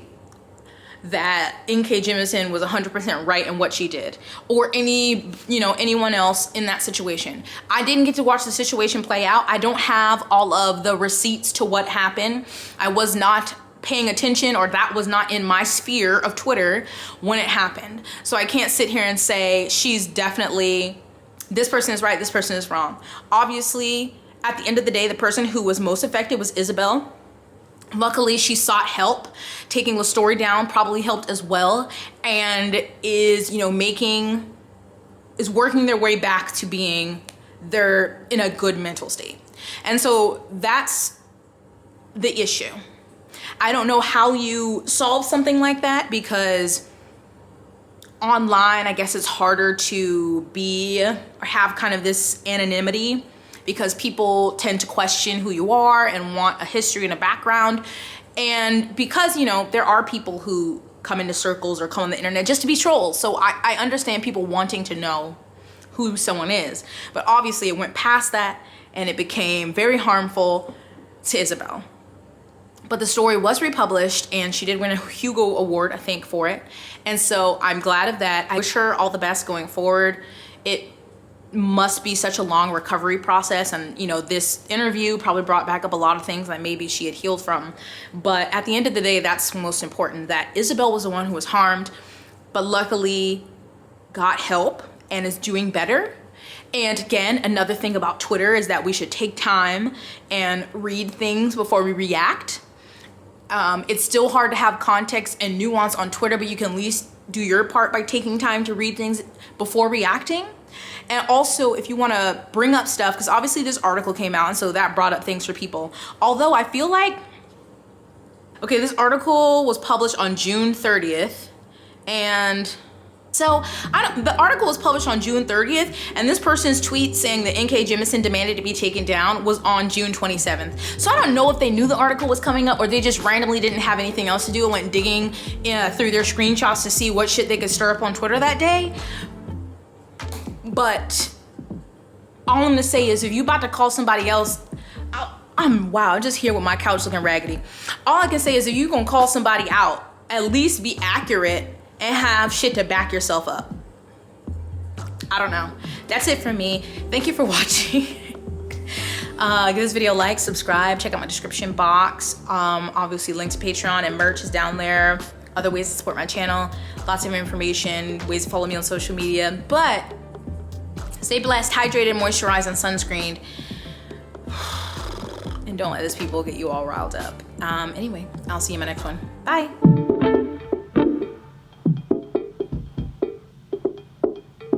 that N.K. Jemsin was 100% right in what she did or anyone else in that situation. I didn't get to watch the situation play out. I don't have all of the receipts to what happened. I was not paying attention, or that was not in my sphere of Twitter when it happened. So I can't sit here and say she's definitely, this person is right, this person is wrong. Obviously, at the end of the day, the person who was most affected was Isabel. Luckily, she sought help. Taking the story down probably helped as well, and is, is working their way back to being in a good mental state. And so that's the issue. I don't know how you solve something like that, because online, I guess it's harder to have kind of this anonymity, because people tend to question who you are and want a history and a background. And because, there are people who come into circles or come on the internet just to be trolls. So I understand people wanting to know who someone is, but obviously it went past that and it became very harmful to Isabel. But the story was republished and she did win a Hugo Award, I think, for it. And so I'm glad of that. I wish her all the best going forward. It must be such a long recovery process. And, this interview probably brought back up a lot of things that maybe she had healed from. But at the end of the day, that's most important, that Isabel was the one who was harmed, but luckily got help and is doing better. And again, another thing about Twitter is that we should take time and read things before we react. It's still hard to have context and nuance on Twitter, but you can at least do your part by taking time to read things before reacting. And also, if you want to bring up stuff, because obviously this article came out, and so that brought up things for people. Although I feel like, okay, this article was published on June 30th, and so the article was published on June 30th, and this person's tweet saying that NK Jemsin demanded to be taken down was on June 27th. So I don't know if they knew the article was coming up, or they just randomly didn't have anything else to do and went digging through their screenshots to see what shit they could stir up on Twitter that day. But all I'm gonna say is, if you about to call somebody else, I'm just here with my couch looking raggedy. All I can say is, if you gonna call somebody out, at least be accurate and have shit to back yourself up. I don't know. That's it from me. Thank you for watching. Give this video a like, subscribe, check out my description box. Obviously links to Patreon and merch is down there. Other ways to support my channel, lots of information, ways to follow me on social media. But stay blessed, hydrated, moisturized, and sunscreened. And don't let these people get you all riled up. Anyway, I'll see you in my next one. Bye.